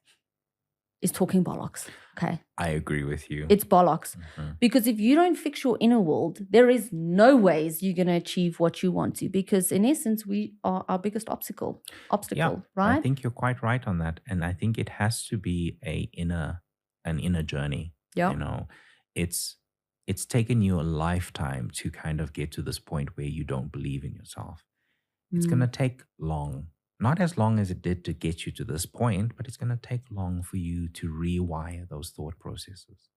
is talking bollocks. Okay. I agree with you. It's bollocks. Because if you don't fix your inner world, there is no ways you're going to achieve what you want to, because in essence, we are our biggest obstacle, right? I think you're quite right on that. And I think it has to be an inner journey. Yeah. You know, it's taken you a lifetime to kind of get to this point where you don't believe in yourself. It's going to take long. Not as long as it did to get you to this point, but it's going to take long for you to rewire those thought processes.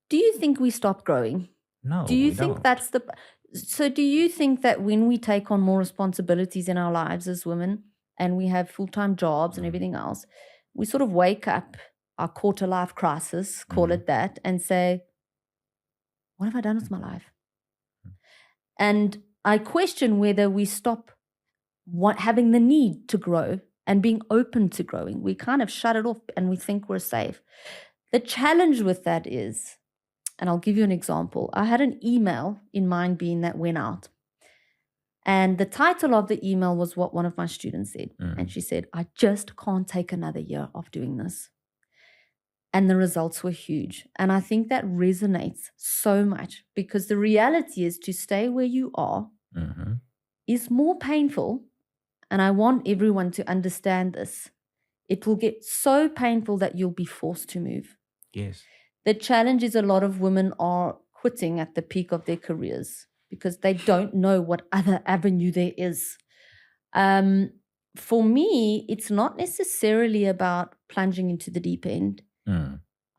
Do you think we stop growing? No, Do you we think don't. so do you think that when we take on more responsibilities in our lives as women and we have full-time jobs and everything else, we sort of wake up, our quarter life crisis, call it that, and say, what have I done with my life? And I question whether we stop having the need to grow and being open to growing. We kind of shut it off and we think we're safe. The challenge with that is, and I'll give you an example. I had an email in Mindbeing that went out. And the title of the email was what one of my students said. And she said, I just can't take another year of doing this. And the results were huge. And I think that resonates so much, because the reality is to stay where you are is more painful. And I want everyone to understand this. It will get so painful that you'll be forced to move. Yes. The challenge is a lot of women are quitting at the peak of their careers because they don't know what other avenue there is. For me, it's not necessarily about plunging into the deep end.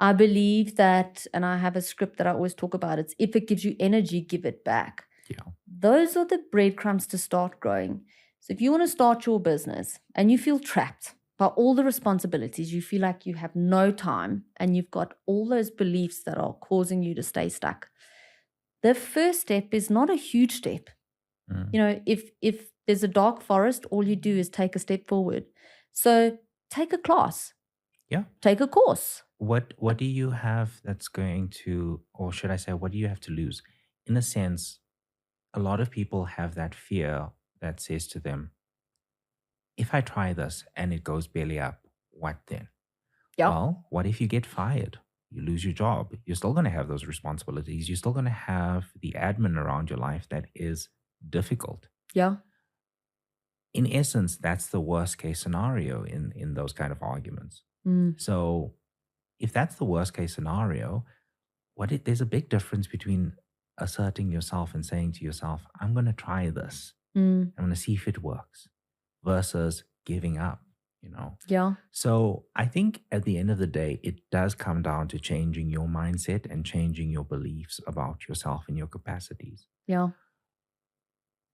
I believe that, and I have a script that I always talk about, it's if it gives you energy, give it back. Yeah. Those are the breadcrumbs to start growing. So if you want to start your business and you feel trapped by all the responsibilities, you feel like you have no time and you've got all those beliefs that are causing you to stay stuck, the first step is not a huge step. You know, if there's a dark forest, all you do is take a step forward. So take a class. Yeah. Take a course. What do you have that's going to, or should I say, what do you have to lose? In a sense, a lot of people have that fear that says to them, if I try this and it goes belly up, what then? Yeah. Well, what if you get fired? You lose your job. You're still going to have those responsibilities. You're still going to have the admin around your life that is difficult. Yeah. In essence, that's the worst case scenario in those kind of arguments. So if that's the worst case scenario, there's a big difference between asserting yourself and saying to yourself, I'm going to try this. I'm going to see if it works, versus giving up, you know? Yeah. So I think at the end of the day, it does come down to changing your mindset and changing your beliefs about yourself and your capacities. Yeah.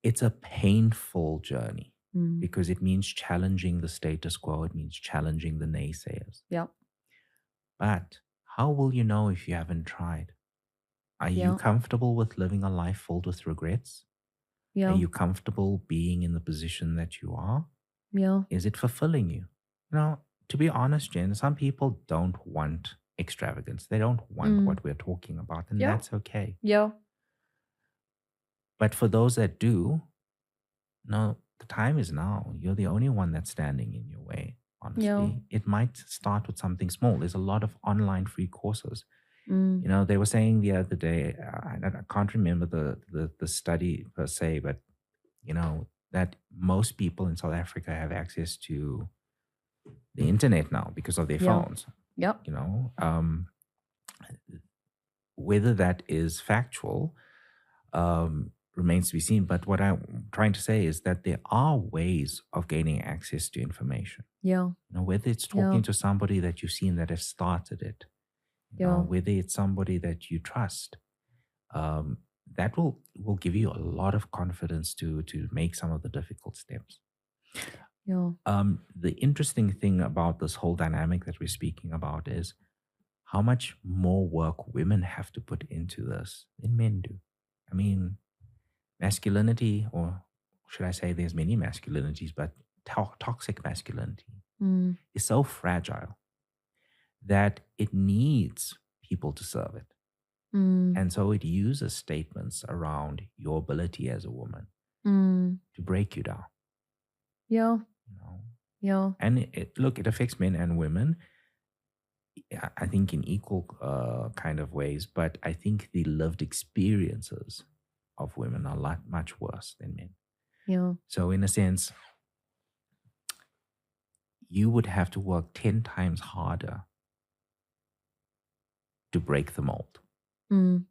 It's a painful journey. because it means challenging the status quo. It means challenging the naysayers. Yeah. But how will you know if you haven't tried? Are you Yeah. comfortable with living a life filled with regrets? Are Yeah. you comfortable being in the position that you are? Yeah. Is it fulfilling you? To be honest, Jen, some people don't want extravagance. They don't want Mm. what we're talking about, and Yeah. that's okay. Yeah. But for those that do, no, the time is now. You're the only one that's standing in your way, Yeah. honestly. It might start with something small. There's a lot of online free courses. Mm. They were saying the other day, I can't remember the study per se, but, that most people in South Africa have access to the internet now because of their Yeah. phones. Yep. Whether that is factual remains to be seen. But what I'm trying to say is that there are ways of gaining access to information. Yeah. Whether it's Yeah. talking to somebody that you've seen that has started it, Yeah. whether it's somebody that you trust, that will give you a lot of confidence to make some of the difficult steps. Yeah. The interesting thing about this whole dynamic that we're speaking about is how much more work women have to put into this than men do. I mean, masculinity, or should I say there's many masculinities, but toxic masculinity Mm. is so fragile that it needs people to serve it. Mm. And so it uses statements around your ability as a woman Mm. to break you down. Yeah. Yeah. And it affects men and women, I think, in equal kind of ways, but I think the lived experiences of women are much worse than men. Yeah. So in a sense, you would have to work 10 times harder to break the mold. Mm.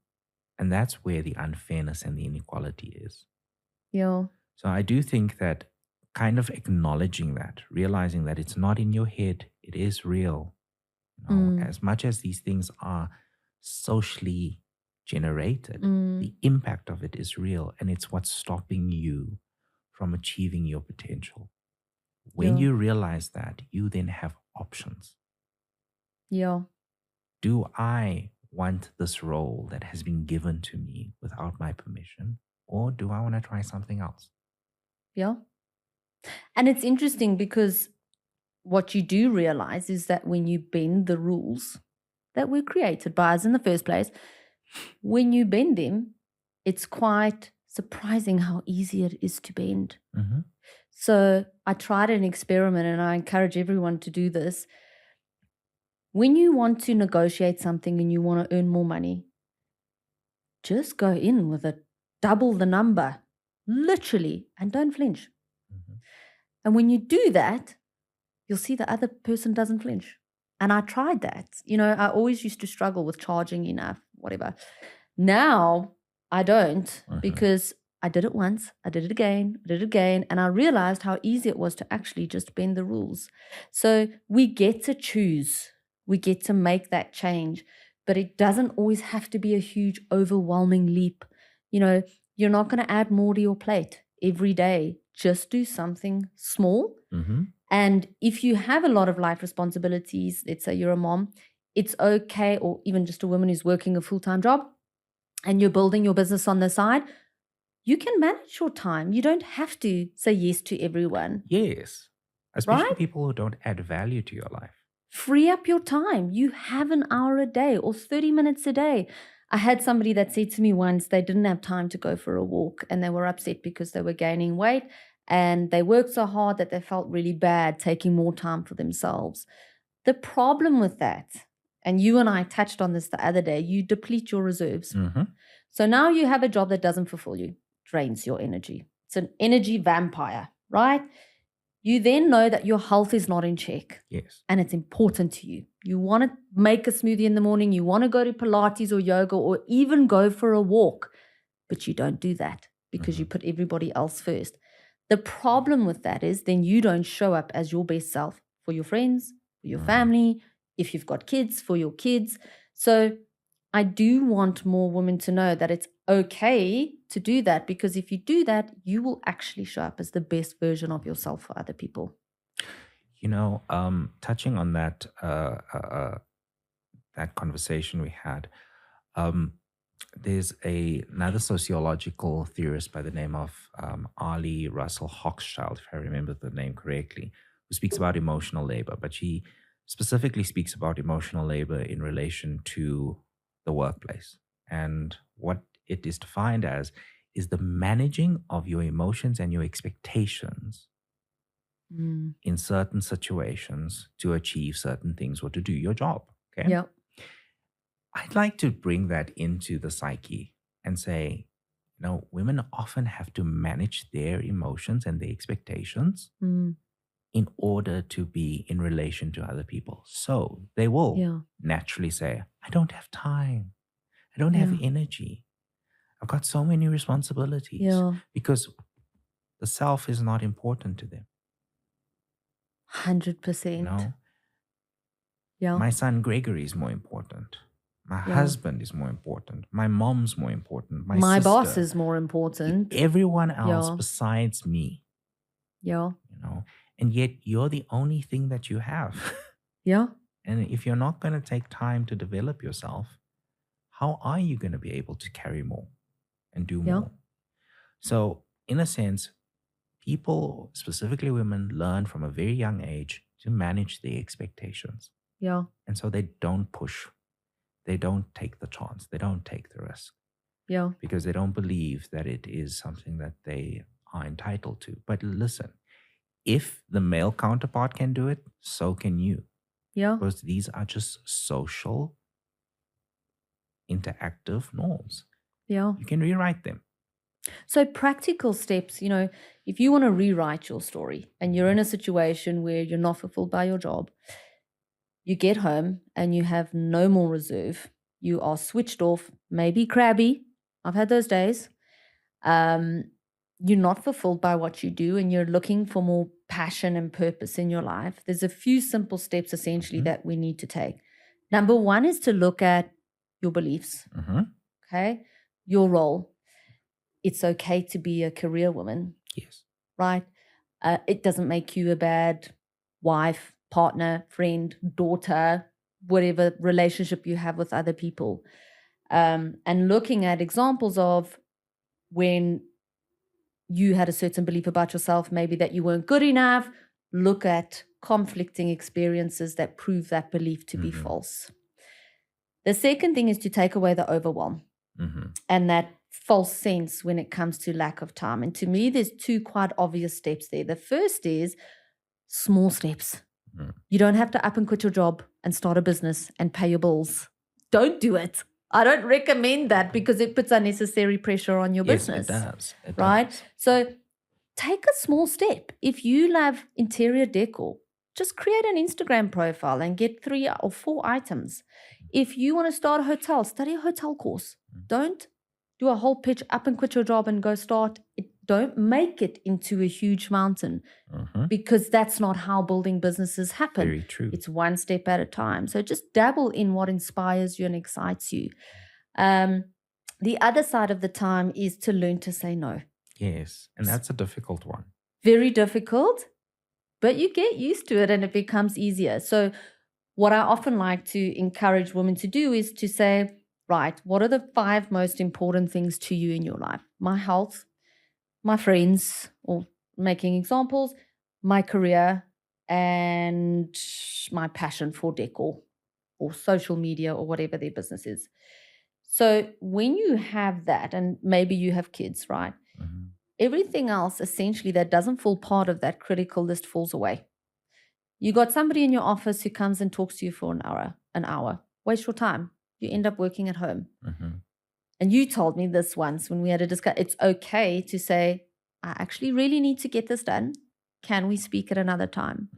And that's where the unfairness and the inequality is. Yeah. So I do think that kind of acknowledging that, realizing that it's not in your head, it is real. As much as these things are socially generated, the impact of it is real, and it's what's stopping you from achieving your potential. When Yeah. you realize that, you then have options. Yeah. Do I want this role that has been given to me without my permission, or do I want to try something else? Yeah. And it's interesting because what you do realize is that when you bend the rules that were created by us in the first place, when you bend them, it's quite surprising how easy it is to bend. Mm-hmm. So I tried an experiment, and I encourage everyone to do this. When you want to negotiate something and you want to earn more money, just go in with double the number, literally, and don't flinch. Mm-hmm. And when you do that, you'll see the other person doesn't flinch. And I tried that. I always used to struggle with charging enough, whatever. Now I don't, because I did it once, I did it again, and I realized how easy it was to actually just bend the rules. So we get to choose, we get to make that change, but it doesn't always have to be a huge, overwhelming leap. You're not going to add more to your plate every day. Just do something small. Mm-hmm. And if you have a lot of life responsibilities, let's say you're a mom, it's okay, or even just a woman who's working a full-time job and you're building your business on the side, you can manage your time. You don't have to say yes to everyone. Yes. Especially right? people who don't add value to your life. Free up your time. You have an hour a day or 30 minutes a day. I had somebody that said to me once they didn't have time to go for a walk, and they were upset because they were gaining weight and they worked so hard that they felt really bad taking more time for themselves. The problem with that, and you and I touched on this the other day, you deplete your reserves. Mm-hmm. So now you have a job that doesn't fulfill you, drains your energy. It's an energy vampire, right? You then know that your health is not in check. Yes. And it's important to you. You want to make a smoothie in the morning, you want to go to Pilates or yoga or even go for a walk, but you don't do that because you put everybody else first. The problem with that is then you don't show up as your best self for your friends, for your family, if you've got kids, for your kids. So I do want more women to know that it's okay to do that, because if you do that, you will actually show up as the best version of yourself for other people. Touching on that conversation we had, um, there's another sociological theorist by the name of Ali Russell Hochschild, if I remember the name correctly, who speaks about emotional labor, but she specifically speaks about emotional labor in relation to the workplace. And what it is defined as is the managing of your emotions and your expectations Mm. in certain situations to achieve certain things or to do your job. Okay. Yeah. I'd like to bring that into the psyche and say, women often have to manage their emotions and their expectations Mm. in order to be in relation to other people. So they will Yeah. naturally say, I don't have time. I don't have Yeah. energy. I've got so many responsibilities, Yeah. because the self is not important to them. 100%. Yeah. My son Gregory is more important. My Yeah. husband is more important. My mom's more important. My My boss sister. is more important. Everyone else Yeah. besides me, Yeah. and yet you're the only thing that you have. Yeah. And if you're not going to take time to develop yourself, how are you going to be able to carry more and do Yeah. more? So, in a sense, people, specifically women, learn from a very young age to manage their expectations. Yeah. And so they don't push, they don't take the chance, they don't take the risk, Yeah. because they don't believe that it is something that they are entitled to. But listen, if the male counterpart can do it, so can you. Yeah. Because these are just social, interactive norms. Yeah. You can rewrite them. So practical steps, if you want to rewrite your story and you're in a situation where you're not fulfilled by your job, you get home and you have no more reserve. You are switched off, maybe crabby. I've had those days. You're not fulfilled by what you do and you're looking for more passion and purpose in your life. There's a few simple steps essentially that we need to take. Number one is to look at your beliefs, okay? Your role. It's okay to be a career woman. Yes. Right? It doesn't make you a bad wife, partner, friend, daughter, whatever relationship you have with other people. And looking at examples of when you had a certain belief about yourself, maybe that you weren't good enough, look at conflicting experiences that prove that belief to be false. The second thing is to take away the overwhelm and that false sense when it comes to lack of time. And to me, there's two quite obvious steps there. The first is small steps. You don't have to up and quit your job and start a business and pay your bills. Don't do it. I don't recommend that because it puts unnecessary pressure on your business. Yes, it does. Right? Does. So take a small step. If you love interior decor, just create an Instagram profile and get 3 or 4 items. If you want to start a hotel, study a hotel course. Don't do a whole pitch, up and quit your job and go start it. Don't make it into a huge mountain because that's not how building businesses happen. Very true. It's one step at a time. So just dabble in what inspires you and excites you. The other side of the time is to learn to say no. Yes, and that's a difficult one. Very difficult, but you get used to it and it becomes easier. So what I often like to encourage women to do is to say, right, what are the 5 most important things to you in your life? My health, my friends, or making examples, my career, and my passion for decor or social media or whatever their business is. So when you have that, and maybe you have kids, right? Everything else essentially that doesn't fall part of that critical list falls away. You got somebody in your office who comes and talks to you for an hour. Waste your time. You end up working at home. And you told me this once when we had a discussion. It's okay to say, I actually really need to get this done. Can we speak at another time?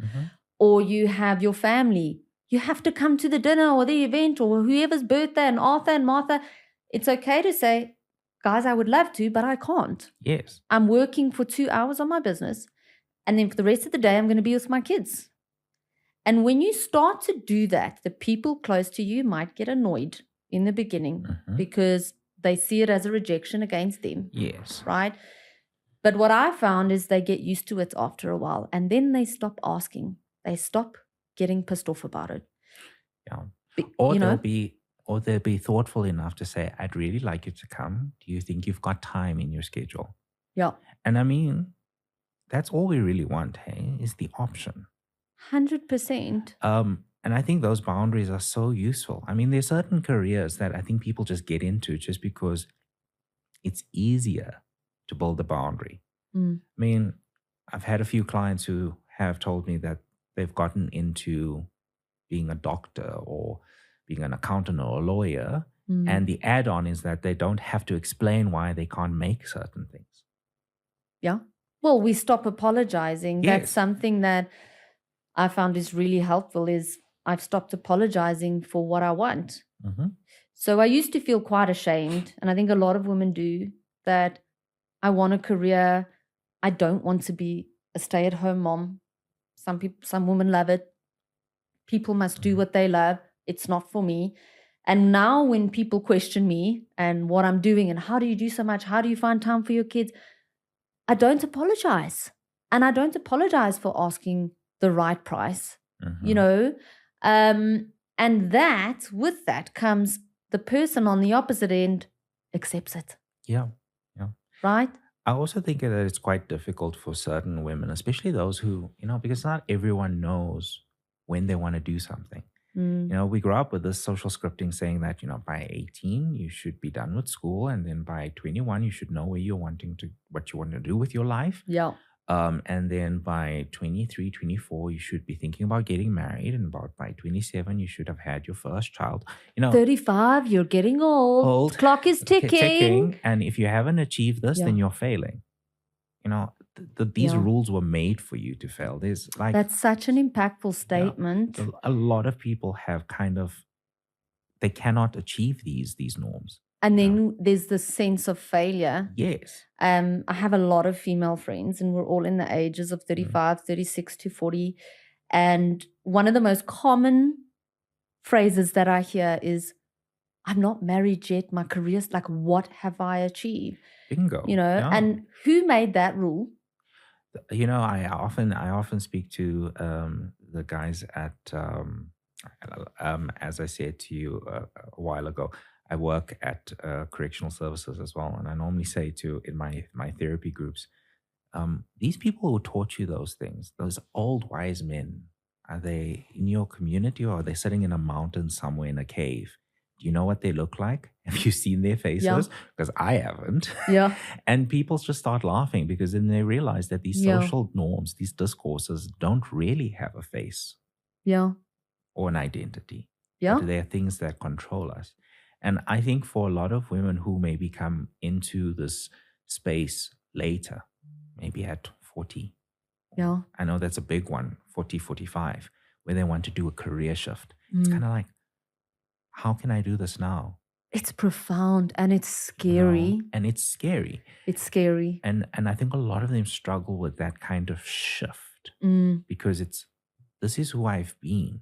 Or you have your family. You have to come to the dinner or the event or whoever's birthday and Arthur and Martha. It's okay to say, guys, I would love to, but I can't. Yes. I'm working for 2 hours on my business. And then for the rest of the day, I'm going to be with my kids. And when you start to do that, the people close to you might get annoyed in the beginning because they see it as a rejection against them. Yes. Right? But what I found is they get used to it after a while, and then they stop asking. They stop getting pissed off about it. Yeah. You know? Or they'll be thoughtful enough to say, I'd really like you to come. Do you think you've got time in your schedule? Yeah. And I mean, that's all we really want, hey, is the option. 100%. And I think those boundaries are so useful. I mean, there's certain careers that I think people just get into just because it's easier to build a boundary. Mm. I mean, I've had a few clients who have told me that they've gotten into being a doctor or being an accountant or a lawyer. And the add-on is that they don't have to explain why they can't make certain things. Yeah. Well, we stop apologizing. Yes. That's something that I found is really helpful is I've stopped apologizing for what I want. Mm-hmm. So I used to feel quite ashamed, and I think a lot of women do, that I want a career. I don't want to be a stay-at-home mom. Some women love it. People must do what they love. It's not for me. And now when people question me and what I'm doing and how do you do so much, how do you find time for your kids, I don't apologize. And I don't apologize for asking the right price, you know. And with that comes the person on the opposite end accepts it. Yeah. Right? I also think that it's quite difficult for certain women, especially those who, because not everyone knows when they want to do something. We grew up with this social scripting saying that, by 18, you should be done with school. And then by 21, you should know what you want to do with your life. Yeah. And then by 23, 24, you should be thinking about getting married. And by 27, you should have had your first child. 35, you're getting old. Clock is ticking. And if you haven't achieved this, then you're failing. These rules were made for you to fail. That's such an impactful statement. A lot of people have they cannot achieve these norms. And then there's this sense of failure. Yes. I have a lot of female friends, and we're all in the ages of 35, 36 to 40. And one of the most common phrases that I hear is, I'm not married yet. My career's like, what have I achieved? Bingo. And who made that rule? I often speak to the guys at, as I said to you a while ago, I work at correctional services as well. And I normally say in my therapy groups, these people who taught you those things, those old wise men, are they in your community or are they sitting in a mountain somewhere in a cave? Do you know what they look like? Have you seen their faces? Because I haven't. Yeah. And people just start laughing because then they realize that these social norms, these discourses don't really have a face. Yeah. Or an identity. Yeah. But they're things that control us. And I think for a lot of women who maybe come into this space later, maybe at 40. Yeah. I know that's a big one, 40, 45, where they want to do a career shift. It's kind of like, how can I do this now? It's profound and it's scary. And it's scary. It's scary. And I think a lot of them struggle with that kind of shift because this is who I've been.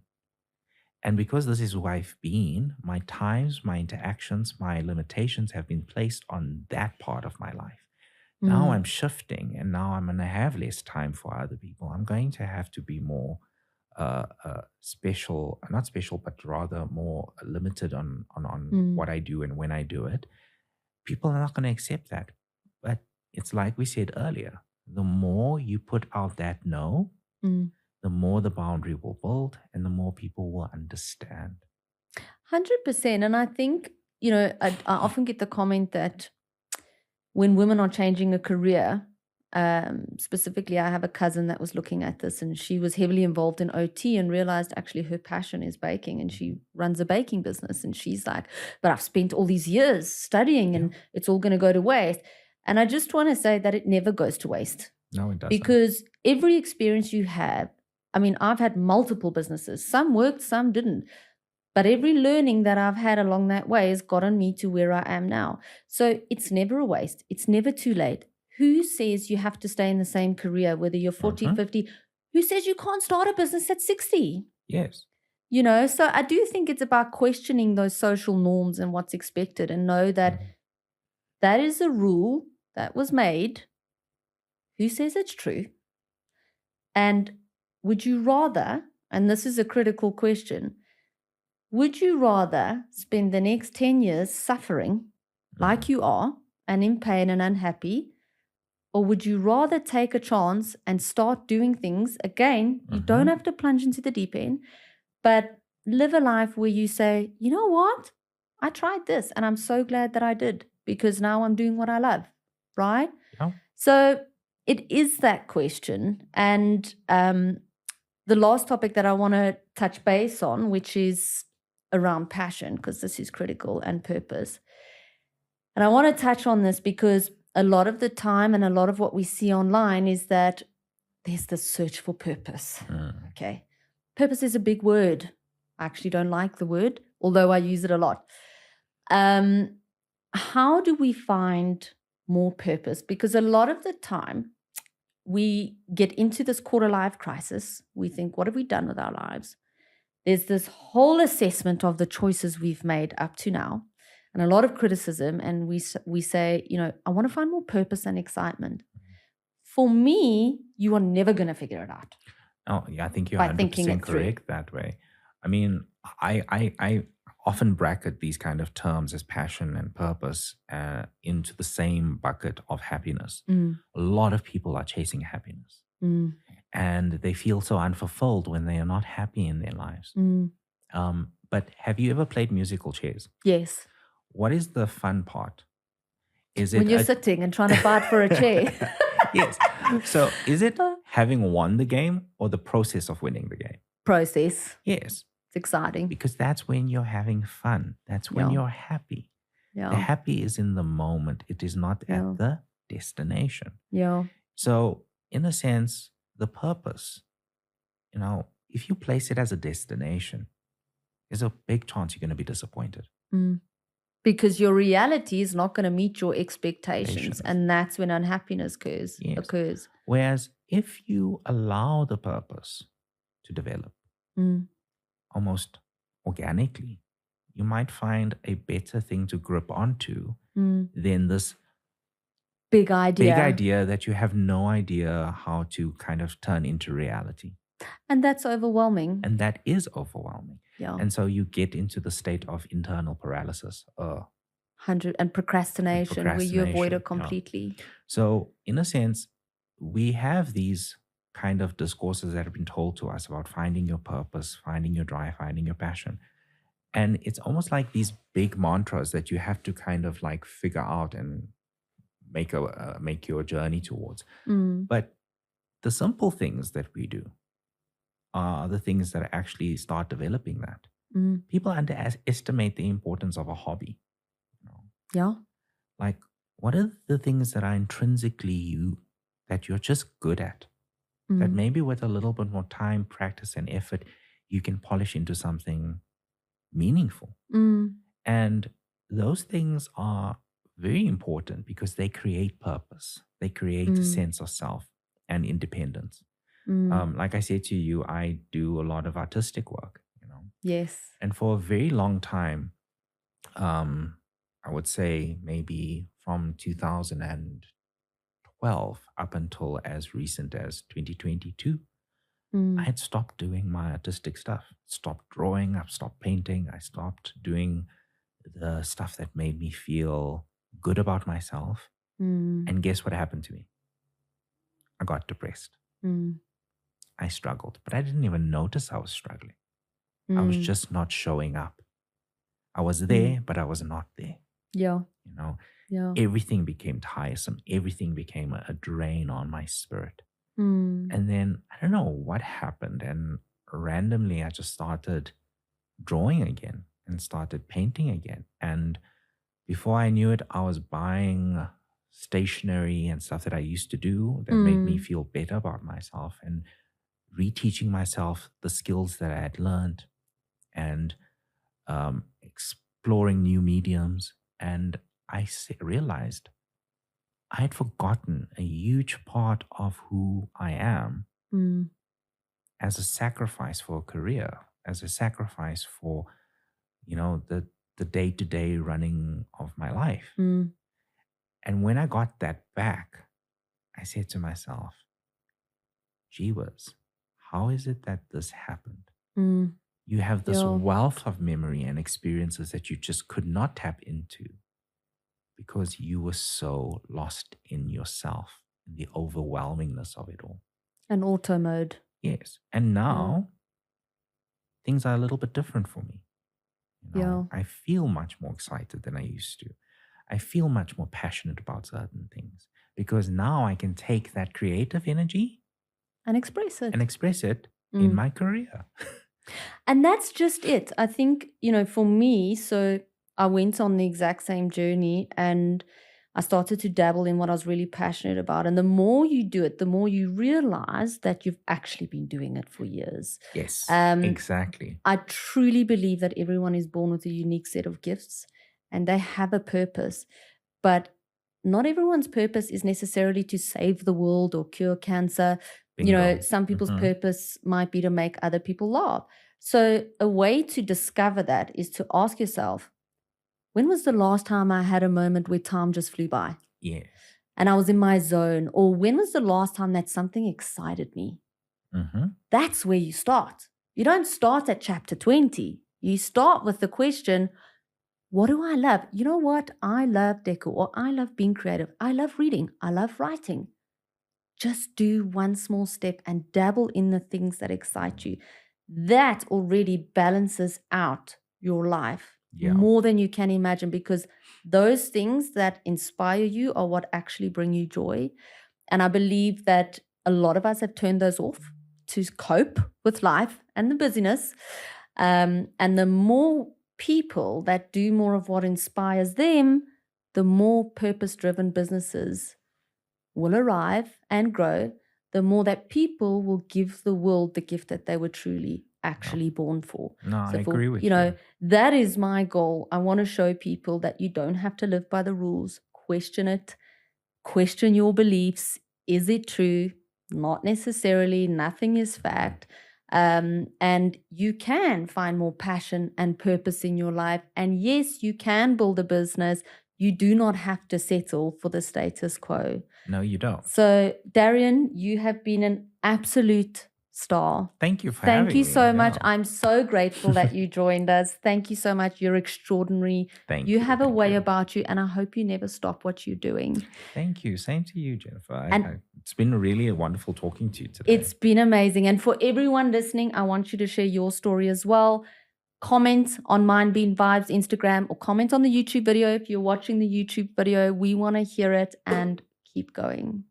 And because this is who I've been, my times, my interactions, my limitations have been placed on that part of my life. Now I'm shifting and now I'm going to have less time for other people. I'm going to have to be more special, not special, but rather more limited on what I do and when I do it. People are not going to accept that. But it's like we said earlier, the more you put out that no, the more the boundary will build and the more people will understand. 100%. And I think, I often get the comment that when women are changing a career, specifically, I have a cousin that was looking at this and she was heavily involved in OT and realized actually her passion is baking and she runs a baking business. And she's like, but I've spent all these years studying and it's all going to go to waste. And I just want to say that it never goes to waste. No, it doesn't. Because every experience you have, I've had multiple businesses. Some worked, some didn't. But every learning that I've had along that way has gotten me to where I am now. So it's never a waste. It's never too late. Who says you have to stay in the same career, whether you're 40, 50? Who says you can't start a business at 60? Yes. So I do think it's about questioning those social norms and what's expected and know that that is a rule that was made. Who says it's true? And would you rather, and this is a critical question, would you rather spend the next 10 years suffering like you are and in pain and unhappy? Or would you rather take a chance and start doing things? Again, you don't have to plunge into the deep end, but live a life where you say, you know what? I tried this and I'm so glad that I did because now I'm doing what I love, right? Yeah. So it is that question. And the last topic that I want to touch base on, which is around passion, because this is critical, and purpose. And I want to touch on this because a lot of the time and a lot of what we see online is that there's this search for purpose. Okay. Purpose is a big word. I actually don't like the word, although I use it a lot. How do we find more purpose? Because a lot of the time we get into this quarter life crisis. We think, what have we done with our lives? There's this whole assessment of the choices we've made up to now, and a lot of criticism. And we say, I want to find more purpose and excitement. For me, you are never going to figure it out. Oh, yeah, I think you're by 100% thinking it through. correct that way. I mean, I often bracket these kind of terms as passion and purpose into the same bucket of happiness. A lot of people are chasing happiness. And they feel so unfulfilled when they are not happy in their lives. But have you ever played musical chairs? Yes. What is the fun part? Is When it you're sitting and trying to fight for a chair. Yes. So is it having won the game or the process of winning the game? Process. Yes. It's exciting. Because that's when you're having fun. That's when you're happy. The happy is in the moment. It is not at the destination. Yeah. So in a sense, the purpose, if you place it as a destination, there's a big chance you're going to be disappointed. Because your reality is not going to meet your expectations. And that's when unhappiness occurs. Whereas if you allow the purpose to develop almost organically, you might find a better thing to grip onto than this big idea that you have no idea how to kind of turn into reality. And that's overwhelming. And that is overwhelming. Yeah. And so you get into the state of internal paralysis. And procrastination, where you avoid it completely. Yeah. So in a sense, we have these kind of discourses that have been told to us about finding your purpose, finding your drive, finding your passion. And it's almost like these big mantras that you have to kind of like figure out and make your journey towards. But the simple things that we do are the things that actually start developing that. People underestimate the importance of a hobby. Yeah. Like, what are the things that are intrinsically you that you're just good at? That maybe with a little bit more time, practice, and effort, you can polish into something meaningful. And those things are very important because they create purpose. They create a sense of self and independence. Like I said to you, I do a lot of artistic work, Yes. And for a very long time, I would say maybe from 2012 up until as recent as 2022, I had stopped doing my artistic stuff, stopped drawing, I've stopped painting, I stopped doing the stuff that made me feel good about myself. And guess what happened to me? I got depressed. I struggled, but I didn't even notice I was struggling. I was just not showing up. I was there, but I was not there. Yeah. Yeah. Everything became tiresome. Everything became a drain on my spirit. And then I don't know what happened. And randomly, I just started drawing again and started painting again. And before I knew it, I was buying stationery and stuff that I used to do that made me feel better about myself and reteaching myself the skills that I had learned and exploring new mediums. And I realized I had forgotten a huge part of who I am as a sacrifice for a career, as a sacrifice for, the day-to-day running of my life. And when I got that back, I said to myself, gee whiz, how is it that this happened? Mm. You have this Yeah. wealth of memory and experiences that you just could not tap into because you were so lost in yourself, in the overwhelmingness of it all. An auto mode. Yes. And now things are a little bit different for me. Yeah. I feel much more excited than I used to. I feel much more passionate about certain things because now I can take that creative energy And express it. and express it in my career. And that's just it. I think, for me, so I went on the exact same journey and I started to dabble in what I was really passionate about. And the more you do it, the more you realize that you've actually been doing it for years. Yes, Um, exactly. I truly believe that everyone is born with a unique set of gifts and they have a purpose. But not everyone's purpose is necessarily to save the world or cure cancer. Bingo. Some people's purpose might be to make other people laugh. So a way to discover that is to ask yourself, when was the last time I had a moment where time just flew by? Yes. And I was in my zone? Or when was the last time that something excited me? That's where you start. You don't start at chapter 20. You start with the question, what do I love? You know what? I love decor, or I love being creative. I love reading. I love writing. Just do one small step and dabble in the things that excite you. That already balances out your life more than you can imagine, because those things that inspire you are what actually bring you joy. And I believe that a lot of us have turned those off to cope with life and the busyness. And the more people that do more of what inspires them, the more purpose-driven businesses will arrive and grow, the more that people will give the world the gift that they were truly actually born for. No, I agree with you. That is my goal. I want to show people that you don't have to live by the rules. Question it. Question your beliefs. Is it true? Not necessarily. Nothing is fact. And you can find more passion and purpose in your life. And yes, you can build a business. You do not have to settle for the status quo. No, you don't. So, Darrian, you have been an absolute star. Thank you for having me. Thank you so much. I'm so grateful that you joined us. Thank you so much. You're extraordinary. Thank you. you. have a way about you, and I hope you never stop what you're doing. Thank you. Same to you, Jennifer. It's been really wonderful talking to you today. It's been amazing. And for everyone listening, I want you to share your story as well. Comment on Mind Bean Vibes Instagram, or comment on the YouTube video if you're watching the YouTube video. We want to hear it, and keep going.